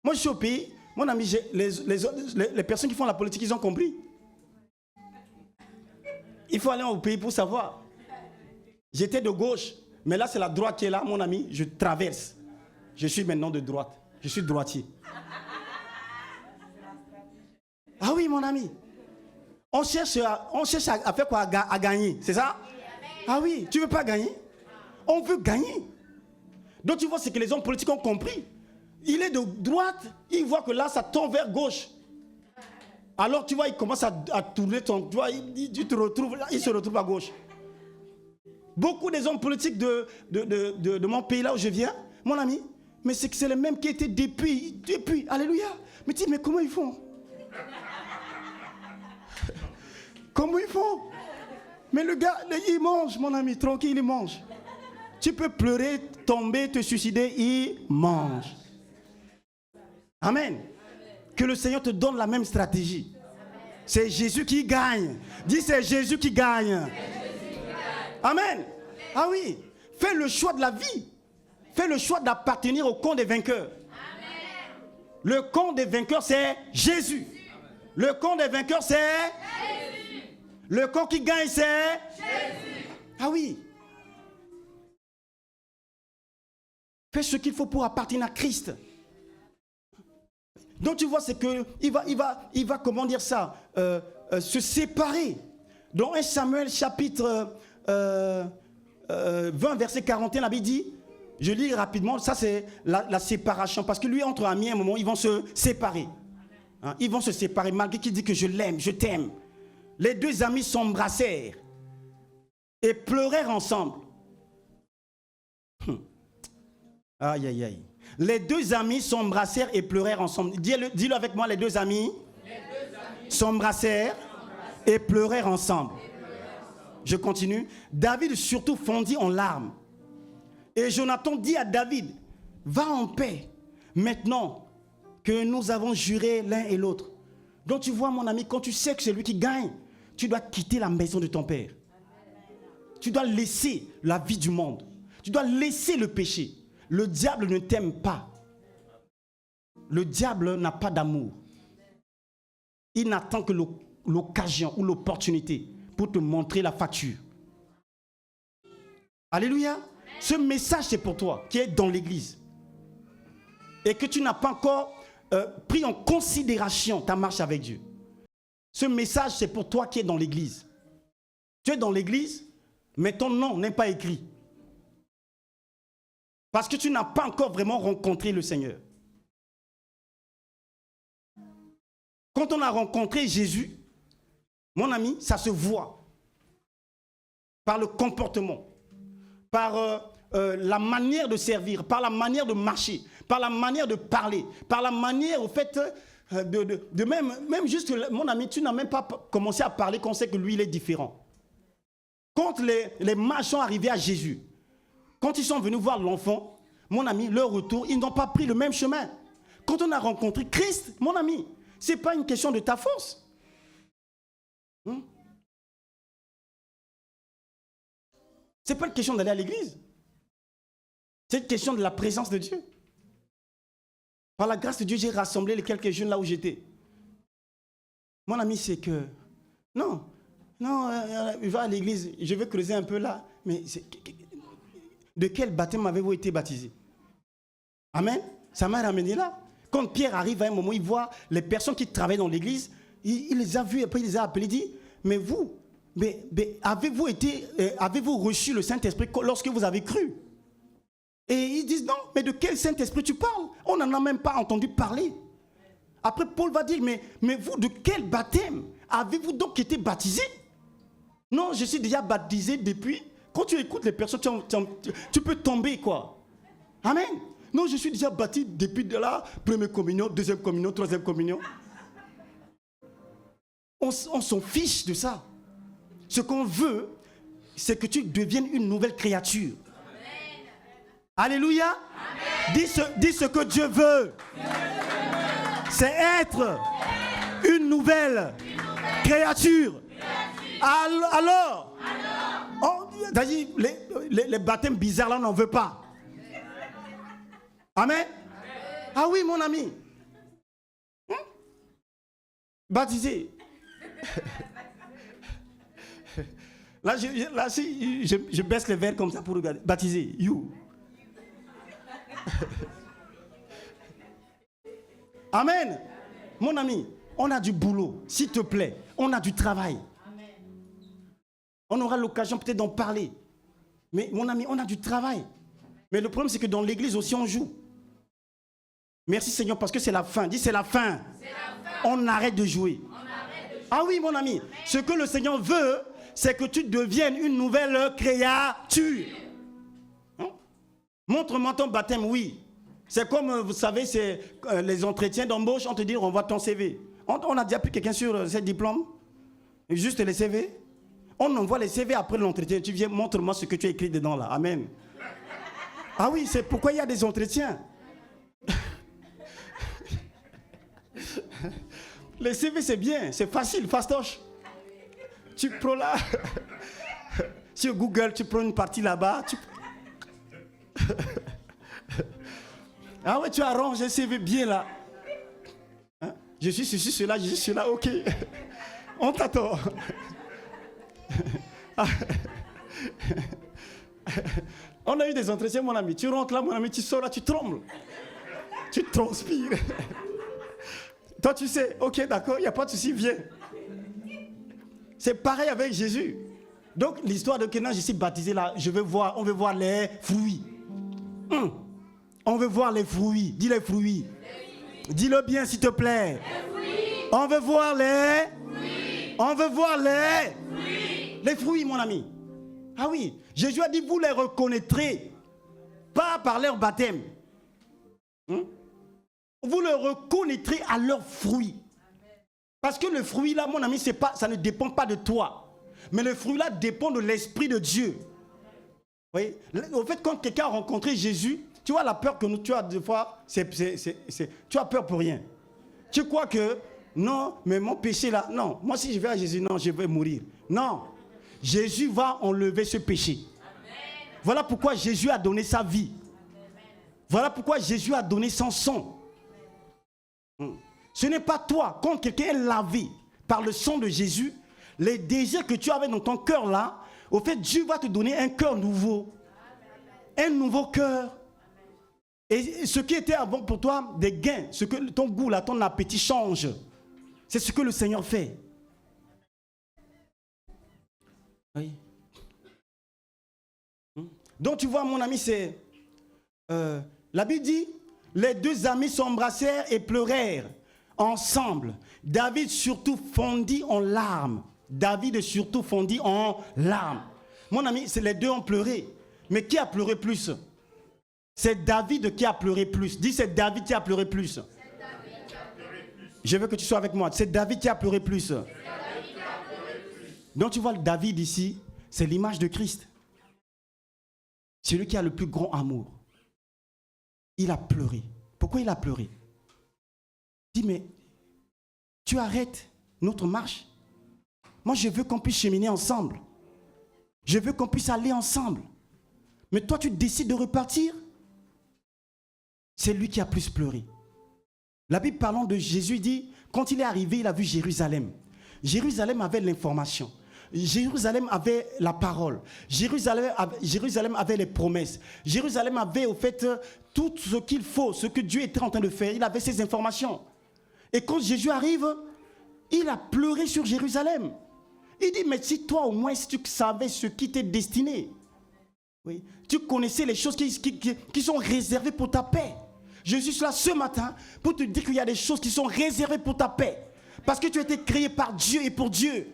Moi, je suis au pays. Mon ami, les personnes qui font la politique, ils ont compris. Il faut aller au pays pour savoir. J'étais de gauche, mais là, c'est la droite qui est là, mon ami. Je traverse. Je suis maintenant de droite. Je suis droitier. Ah oui, mon ami. On cherche à faire quoi? À gagner, c'est ça? Ah oui, tu ne veux pas gagner? On veut gagner. Donc tu vois, c'est que les hommes politiques ont compris. Il est de droite, il voit que là, ça tombe vers gauche. Alors tu vois, il commence à tourner tu vois, il se retrouve à gauche. Beaucoup des hommes politiques de mon pays, là où je viens, mon ami, mais c'est que c'est les mêmes qui étaient depuis, alléluia. Mais dis, mais comment ils font? Comment ils font? Mais le gars, il mange, mon ami, tranquille, il mange. Tu peux pleurer, tomber, te suicider, il mange. Amen. Que le Seigneur te donne la même stratégie. C'est Jésus qui gagne. Dis, c'est Jésus qui gagne. Amen. Ah oui. Fais le choix de la vie. Fais le choix d'appartenir au camp des vainqueurs. Le camp des vainqueurs, c'est Jésus. Le camp des vainqueurs, c'est Jésus. Le camp qui gagne, c'est Jésus. Ah oui. Fais ce qu'il faut pour appartenir à Christ. Donc tu vois, c'est que il va comment dire ça, se séparer. Dans 1 Samuel chapitre 20 verset 41, la Bible dit, je lis rapidement, ça c'est la séparation, parce que lui entre amis à un moment ils vont se séparer. Hein, ils vont se séparer malgré qu'il dit que je l'aime, je t'aime. Les deux amis s'embrassèrent et pleurèrent ensemble. Aïe aïe aïe. Les deux amis s'embrassèrent et pleurèrent ensemble. Dis-le avec moi, les deux amis s'embrassèrent et pleurèrent ensemble. Je continue. David surtout fondit en larmes. Et Jonathan dit à David, va en paix, maintenant que nous avons juré l'un et l'autre. Donc tu vois mon ami, quand tu sais que c'est lui qui gagne, tu dois quitter la maison de ton père. Tu dois laisser la vie du monde. Tu dois laisser le péché. Le diable ne t'aime pas. Le diable n'a pas d'amour. il n'attend que l'occasion ou l'opportunité pour te montrer la facture. Alléluia. Ce message, c'est pour toi qui es dans l'église et que tu n'as pas encore pris en considération ta marche avec Dieu. Ce message, c'est pour toi qui es dans l'église. Tu es dans l'église, mais ton nom n'est pas écrit. Parce que tu n'as pas encore vraiment rencontré le Seigneur. Quand on a rencontré Jésus, mon ami, ça se voit par le comportement, par la manière de servir, par la manière de marcher, par la manière de parler, par la manière, au fait, de même juste, mon ami, tu n'as même pas commencé à parler qu'on sait que lui, il est différent. Quand les mages sont arrivés à Jésus, quand ils sont venus voir l'enfant, mon ami, leur retour, ils n'ont pas pris le même chemin. Quand on a rencontré Christ, mon ami, ce n'est pas une question de ta force. Ce n'est pas une question d'aller à l'église. C'est une question de la présence de Dieu. Par la grâce de Dieu, j'ai rassemblé les quelques jeunes là où j'étais. Mon ami, c'est que... Non, je vais à l'église, je vais creuser un peu là. Mais de quel baptême avez-vous été baptisé? Amen. Ça m'a ramené là. Quand Pierre arrive à un moment, il voit les personnes qui travaillent dans l'église, il les a vues, après il les a appelés, il dit, mais vous, avez-vous reçu le Saint-Esprit lorsque vous avez cru? Et ils disent, non, mais de quel Saint-Esprit tu parles? On n'en a même pas entendu parler. Après, Paul va dire, mais vous, de quel baptême avez-vous donc été baptisé? Non, je suis déjà baptisé depuis. Quand tu écoutes les personnes, tu peux tomber, quoi. Amen. Non, je suis déjà baptisé depuis de la première communion, deuxième communion, troisième communion. On s'en fiche de ça. Ce qu'on veut, c'est que tu deviennes une nouvelle créature. Amen. Alléluia. Amen. Dis ce que Dieu veut. C'est être une nouvelle créature. Alors les baptêmes bizarres là, on n'en veut pas. Amen. Ah oui, mon ami. Baptisé. Là, je baisse les verres comme ça pour regarder. Baptisé. You. Amen. Mon ami, on a du boulot, s'il te plaît. On a du travail. Amen. On aura l'occasion peut-être d'en parler. Mais mon ami, on a du travail. Mais le problème, c'est que dans l'église aussi, on joue. Merci Seigneur, parce que c'est la fin. Dis, c'est la fin. C'est la fin. On arrête de jouer. Ah oui, mon ami. Amen. Ce que le Seigneur veut, c'est que tu deviennes une nouvelle créature. Hein? Montre-moi ton baptême, oui. C'est comme, vous savez, c'est les entretiens d'embauche, on te dit, on voit ton CV. On a déjà pris quelqu'un sur ces diplômes? Juste les CV? On envoie les CV après l'entretien. Tu viens, montre-moi ce que tu as écrit dedans là. Amen. Ah oui, c'est pourquoi il y a des entretiens. Les CV, c'est bien, c'est facile, fastoche. Tu prends là, sur Google, tu prends une partie là-bas. Ah ouais, tu arranges un CV bien là. Hein? Je suis cela, je suis cela, ok. On t'attend. On a eu des entretiens, mon ami. Tu rentres là, mon ami, tu sors là, tu trembles. Tu transpires. Toi, tu sais, ok, d'accord, il n'y a pas de souci, viens. C'est pareil avec Jésus. Donc, l'histoire de Kenan, je suis baptisé là, on veut voir les fruits. On veut voir les fruits. Dis les fruits. Dis-le bien, s'il te plaît. On veut voir les fruits. On veut voir les fruits. Les fruits, mon ami. Ah oui, Jésus a dit, vous les reconnaîtrez, pas par leur baptême. Vous le reconnaîtrez à leurs fruits. Parce que le fruit là, mon ami, ça ne dépend pas de toi. Mais le fruit là dépend de l'Esprit de Dieu. Vous voyez? Au fait, quand quelqu'un a rencontré Jésus, tu vois la peur que tu as des fois, tu as peur pour rien. Tu crois que, non, mais mon péché là, non. Moi si je vais à Jésus, non, je vais mourir. Non. Jésus va enlever ce péché. Amen. Voilà pourquoi Jésus a donné sa vie. Amen. Voilà pourquoi Jésus a donné son sang. Ce n'est pas toi. Quand quelqu'un est lavé par le sang de Jésus, les désirs que tu avais dans ton cœur là, au fait, Dieu va te donner un cœur nouveau. Un nouveau cœur. Et ce qui était avant pour toi, des gains, ce que ton goût là, ton appétit change. C'est ce que le Seigneur fait. Oui. Donc tu vois, mon ami, c'est... la Bible dit, les deux amis s'embrassèrent et pleurèrent ensemble. David surtout fondit en larmes. David surtout fondit en larmes. Mon ami, c'est les deux ont pleuré. Mais qui a pleuré plus? C'est David qui a pleuré plus. Dis, c'est David qui a pleuré plus. Je veux que tu sois avec moi. C'est David qui a pleuré plus. Donc tu vois, David ici, c'est l'image de Christ. C'est lui qui a le plus grand amour. Il a pleuré. Pourquoi il a pleuré? Dis, mais tu arrêtes notre marche. Moi, je veux qu'on puisse cheminer ensemble. Je veux qu'on puisse aller ensemble. Mais toi, tu décides de repartir. C'est lui qui a plus pleuré. La Bible parlant de Jésus dit, quand il est arrivé, il a vu Jérusalem. Jérusalem avait l'information. Jérusalem avait la parole. Jérusalem avait les promesses. Jérusalem avait au fait tout ce qu'il faut, ce que Dieu était en train de faire. Il avait ces informations. Et quand Jésus arrive, il a pleuré sur Jérusalem. Il dit, mais si toi au moins, si tu savais ce qui t'est destiné, oui, tu connaissais les choses qui sont réservées pour ta paix. Je suis là ce matin pour te dire qu'il y a des choses qui sont réservées pour ta paix. Parce que tu as été créé par Dieu et pour Dieu.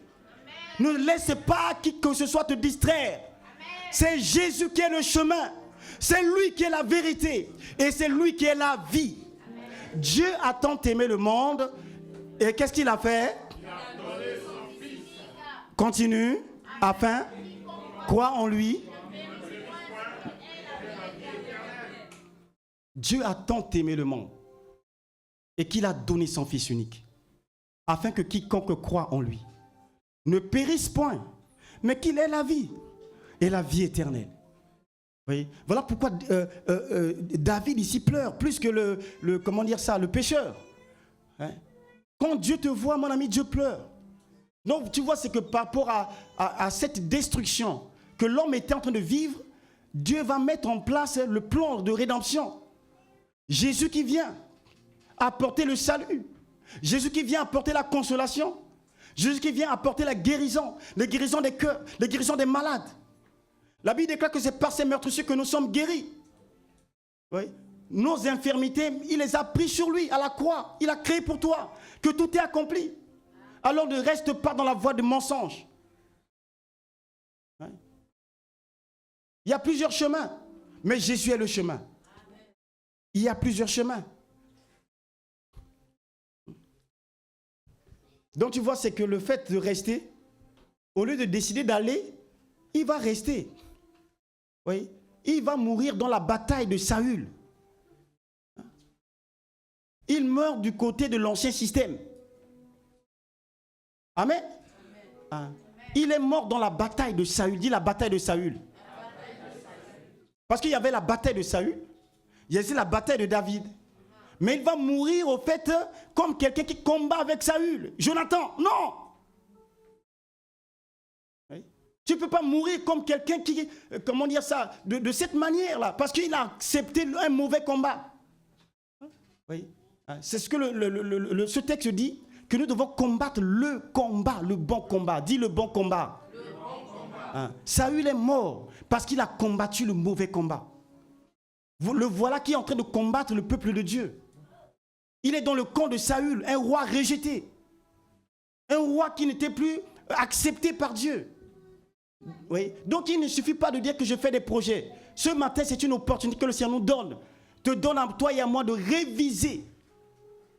Amen. Ne laisse pas qui que ce soit te distraire. C'est Jésus qui est le chemin. C'est lui qui est la vérité. Et c'est lui qui est la vie. Amen. Dieu a tant aimé le monde. Et qu'est-ce qu'il a fait? Il a donné son Fils. Continue. Afin, crois en lui. Dieu a tant aimé le monde et qu'il a donné son Fils unique, afin que quiconque croit en lui ne périsse point, mais qu'il ait la vie et la vie éternelle. Oui. Voilà pourquoi David ici pleure plus que le pécheur. Hein? Quand Dieu te voit, mon ami, Dieu pleure. Donc tu vois, c'est que par rapport à cette destruction que l'homme était en train de vivre, Dieu va mettre en place le plan de rédemption. Jésus qui vient apporter le salut. Jésus qui vient apporter la consolation. Jésus qui vient apporter la guérison. Les guérisons des cœurs, les guérisons des malades. La Bible déclare que c'est par ces meurtrissures que nous sommes guéris. Oui. Nos infirmités, il les a pris sur lui à la croix. Il a créé pour toi que tout est accompli. Alors ne reste pas dans la voie de mensonge. Oui. Il y a plusieurs chemins, mais Jésus est le chemin. Il y a plusieurs chemins. Donc tu vois, c'est que le fait de rester, au lieu de décider d'aller, il va rester. Oui. Il va mourir dans la bataille de Saül. Il meurt du côté de l'ancien système. Amen. Amen. Il est mort dans la bataille de Saül. Dis la bataille de Saül. Parce qu'il y avait la bataille de Saül. Il y a aussi la bataille de David. Mais il va mourir au fait comme quelqu'un qui combat avec Saül. Jonathan, non. Oui. Tu ne peux pas mourir comme quelqu'un qui, comment dire ça, de cette manière-là. Parce qu'il a accepté un mauvais combat. Oui. C'est ce que ce texte dit, que nous devons combattre le combat, le bon combat. Dis le bon combat. Le bon combat. Saül est mort parce qu'il a combattu le mauvais combat. Le voilà qui est en train de combattre le peuple de Dieu. Il est dans le camp de Saül, un roi rejeté. Un roi qui n'était plus accepté par Dieu. Oui. Donc il ne suffit pas de dire que je fais des projets. Ce matin, c'est une opportunité que le Seigneur nous donne. Te donne à toi et à moi de réviser.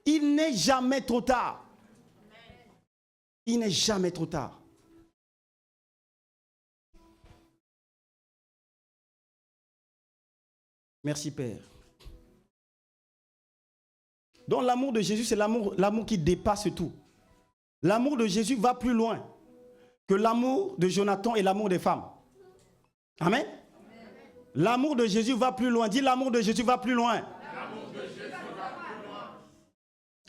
Il n'est jamais trop tard. Il n'est jamais trop tard. Merci Père. Donc l'amour de Jésus, c'est l'amour qui dépasse tout. L'amour de Jésus va plus loin que l'amour de Jonathan et l'amour des femmes. Amen. L'amour de Jésus va plus loin. Dis l'amour de Jésus va plus loin.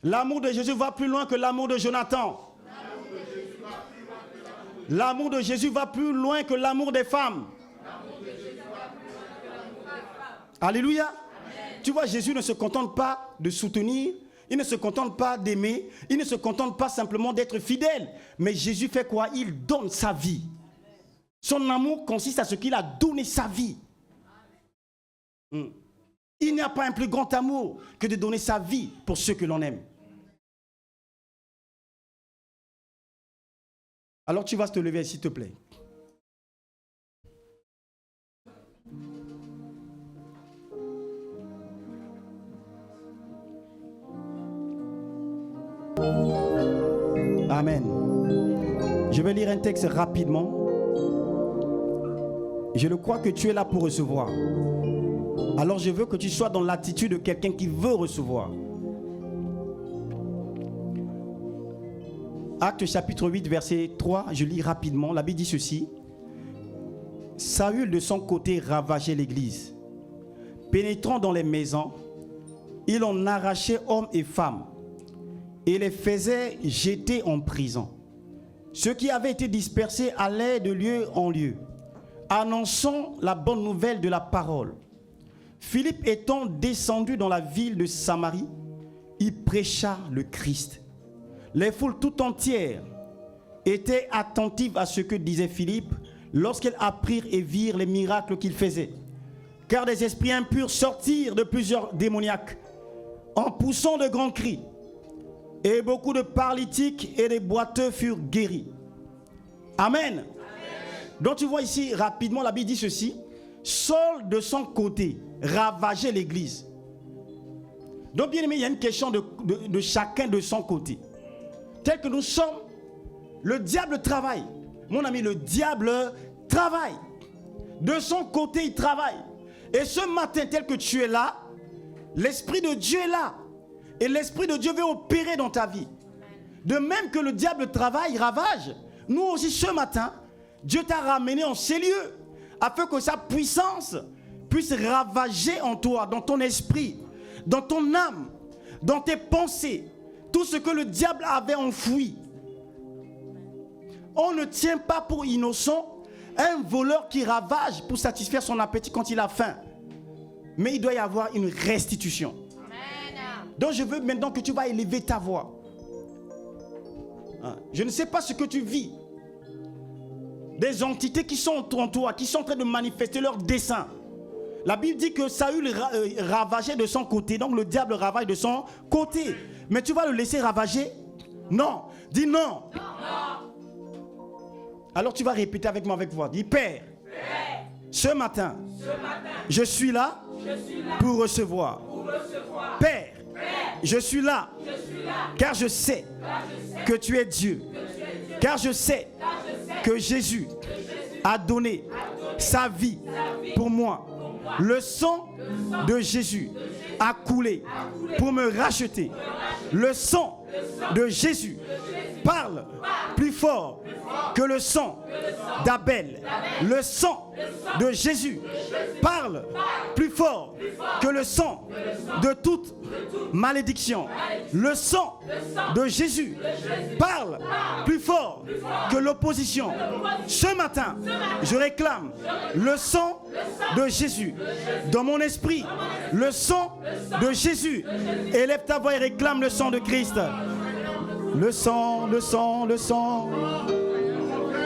L'amour de Jésus va plus loin que l'amour de Jonathan. L'amour de Jésus va plus loin que l'amour des femmes. Alléluia. Amen. Tu vois, Jésus ne se contente pas de soutenir, il ne se contente pas d'aimer, il ne se contente pas simplement d'être fidèle. Mais Jésus fait quoi? Il donne sa vie. Son amour consiste à ce qu'il a donné sa vie. Il n'y a pas un plus grand amour que de donner sa vie pour ceux que l'on aime. Alors tu vas te lever, s'il te plaît. Amen. Je vais lire un texte rapidement. Je le crois que tu es là pour recevoir. Alors je veux que tu sois dans l'attitude de quelqu'un qui veut recevoir. Actes chapitre 8, verset 3, je lis rapidement. La Bible dit ceci. Saül de son côté ravageait l'église. Pénétrant dans les maisons, il en arrachait hommes et femmes et les faisait jeter en prison. Ceux qui avaient été dispersés allaient de lieu en lieu, annonçant la bonne nouvelle de la parole. Philippe étant descendu dans la ville de Samarie, il prêcha le Christ. Les foules tout entières étaient attentives à ce que disait Philippe lorsqu'elles apprirent et virent les miracles qu'il faisait. Car des esprits impurs sortirent de plusieurs démoniaques en poussant de grands cris. Et beaucoup de paralytiques et des boiteux furent guéris. Amen. Amen. Donc tu vois ici rapidement, la Bible dit ceci. Saul de son côté ravageait l'église. Donc bien aimé, il y a une question de chacun de son côté. Tel que nous sommes, le diable travaille. Mon ami, le diable travaille. De son côté, il travaille. Et ce matin, tel que tu es là, l'Esprit de Dieu est là. Et l'Esprit de Dieu veut opérer dans ta vie. De même que le diable travaille, ravage, nous aussi ce matin, Dieu t'a ramené en ces lieux afin que sa puissance puisse ravager en toi, dans ton esprit, dans ton âme, dans tes pensées, tout ce que le diable avait enfoui. On ne tient pas pour innocent un voleur qui ravage pour satisfaire son appétit quand il a faim. Mais il doit y avoir une restitution. Donc je veux maintenant que tu vas élever ta voix. Je ne sais pas ce que tu vis. Des entités qui sont en toi, qui sont en train de manifester leur dessein. La Bible dit que Saül ravageait de son côté, donc le diable ravage de son côté. Mais tu vas le laisser ravager? Non. Dis non. Non. Alors tu vas répéter avec moi avec voix. Dis Père, ce matin, je suis là, pour recevoir. Père, je suis là, car je sais que tu es Dieu. Car je sais que Jésus a donné sa vie pour moi. Le sang de Jésus a coulé pour me racheter. Le sang de Jésus parle plus fort que le sang d'Abel. Le sang de Jésus parle plus fort que le sang de toute malédiction. Le sang de Jésus parle plus fort que l'opposition. Ce matin, je réclame le sang de Jésus dans mon esprit. Le sang de Jésus. Élève ta voix et réclame le sang de Christ. Le sang, le sang, le sang.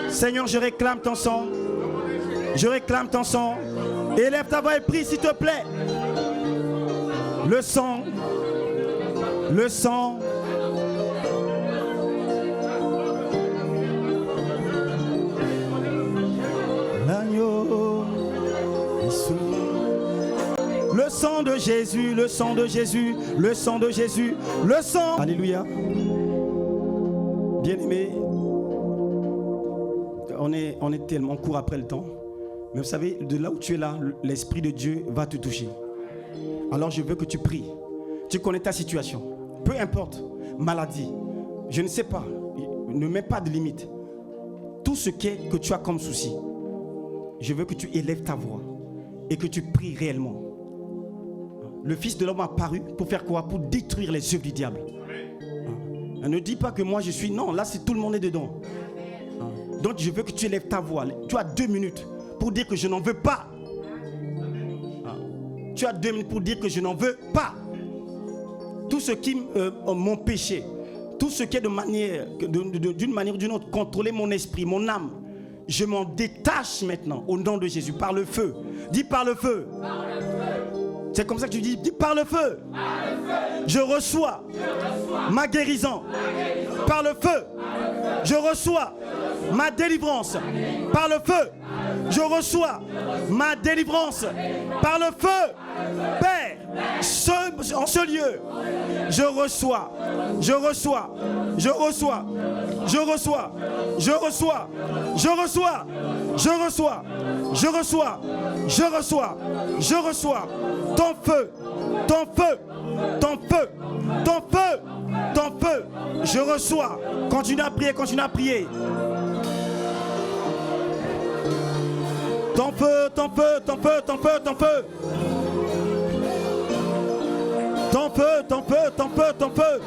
Seigneur, je réclame ton sang. Je réclame ton sang. Élève ta voix et prie, s'il te plaît. Le sang. Le sang. L'agneau. Le sang de Jésus, le sang de Jésus, le sang de Jésus, le sang. Alléluia. Bien-aimé, on est tellement court après le temps. Mais vous savez, de là où tu es là, l'Esprit de Dieu va te toucher. Alors je veux que tu pries. Tu connais ta situation. Peu importe, maladie, je ne sais pas, ne mets pas de limite. Tout ce que tu as comme souci, je veux que tu élèves ta voix et que tu pries réellement. Le Fils de l'homme a apparu pour faire quoi? Pour détruire les œuvres du diable. Ne dis pas que moi je suis... Non, là c'est tout le monde est dedans. Donc je veux que tu élèves ta voix. Tu as 2 minutes pour dire que je n'en veux pas. Tu as 2 minutes pour dire que je n'en veux pas. Tout ce qui m'ont péché, tout ce qui est d'une manière ou d'une autre, contrôler mon esprit, mon âme, je m'en détache maintenant au nom de Jésus, par le feu. Dis par le feu. C'est comme ça que tu dis par le feu. Je reçois ma guérison par le feu. Je reçois ma délivrance par le feu. Je reçois ma délivrance par le feu. Père, en ce lieu, je reçois, je reçois, je reçois, je reçois, je reçois, je reçois, je reçois, je reçois, je reçois, je reçois ton feu, ton feu, ton feu, ton feu, ton feu. Je reçois. Continue à prier, continue à prier. Ton feu, ton feu, ton feu, ton feu, ton feu. Ton feu, ton feu, ton feu, ton feu.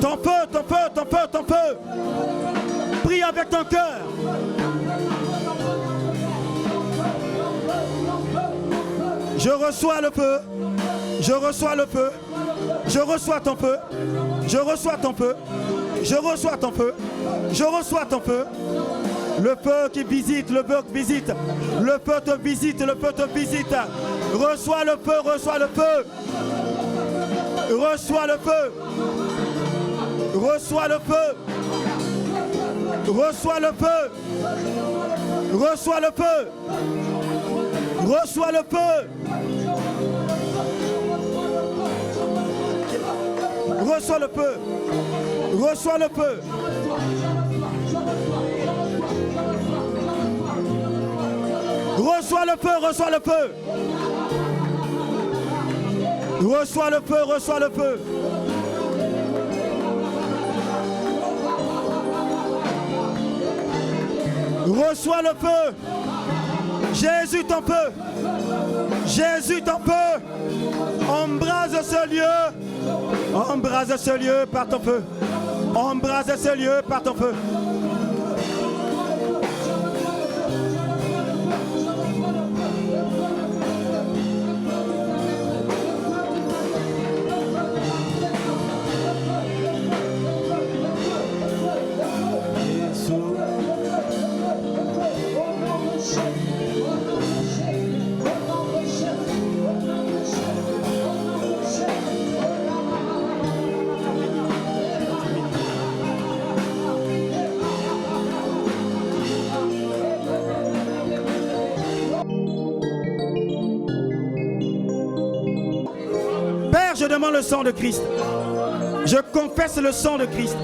Ton feu, ton feu, ton feu, ton feu. Prie avec ton cœur. Je reçois le feu. Je reçois le feu. Je reçois ton feu. Je reçois ton feu. Je reçois ton feu. Je reçois ton feu. Le feu qui visite, le feu qui visite. Le feu te visite, le feu te visite. Reçois le feu, reçois le feu. Reçois le feu. Reçois le feu. Reçois le feu. Reçois le feu. Reçois le feu. Reçois le feu. Reçois le feu. Reçois le feu, reçois le feu. Reçois le feu, reçois le feu. Reçois le feu. Jésus ton feu. Jésus ton feu. Embrase ce lieu. Embrase ce lieu par ton feu. Embrase ce lieu par ton feu. Je demande le sang de Christ. Je confesse le sang de Christ.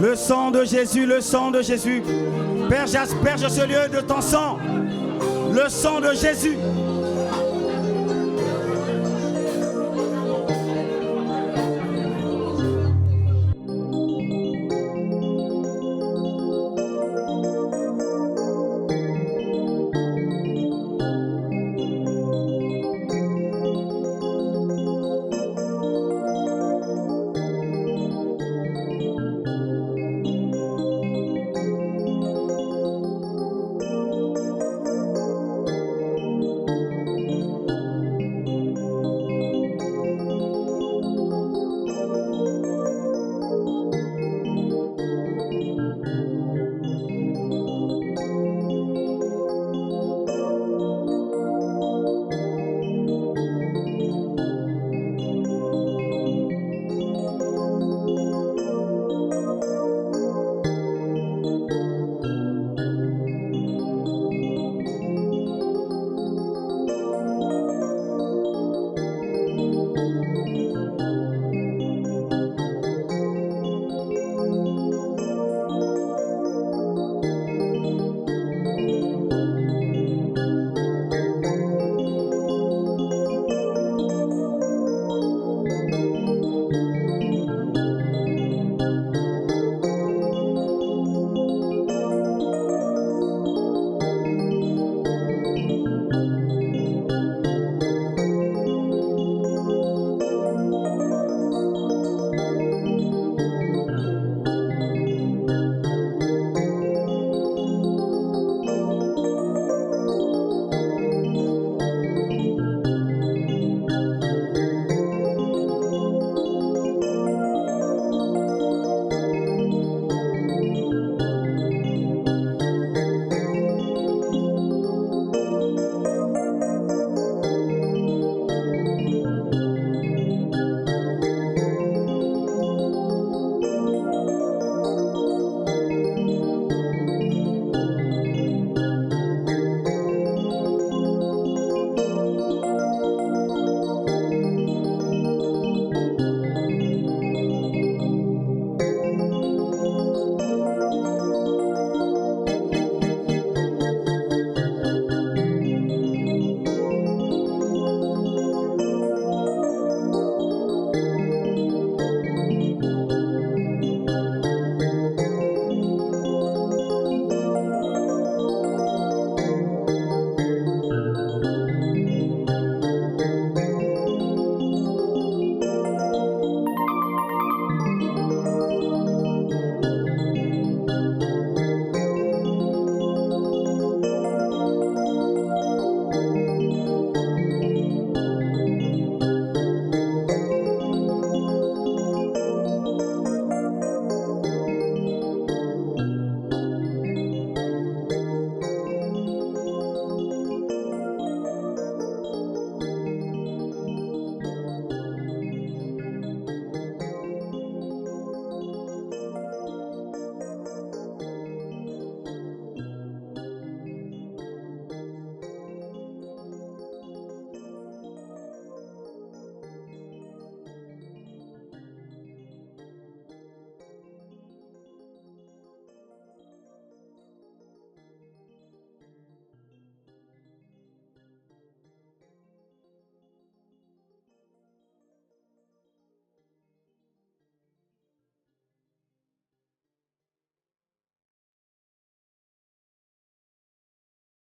Le sang de Jésus, le sang de Jésus. Père, j'asperge ce lieu de ton sang. Le sang de Jésus.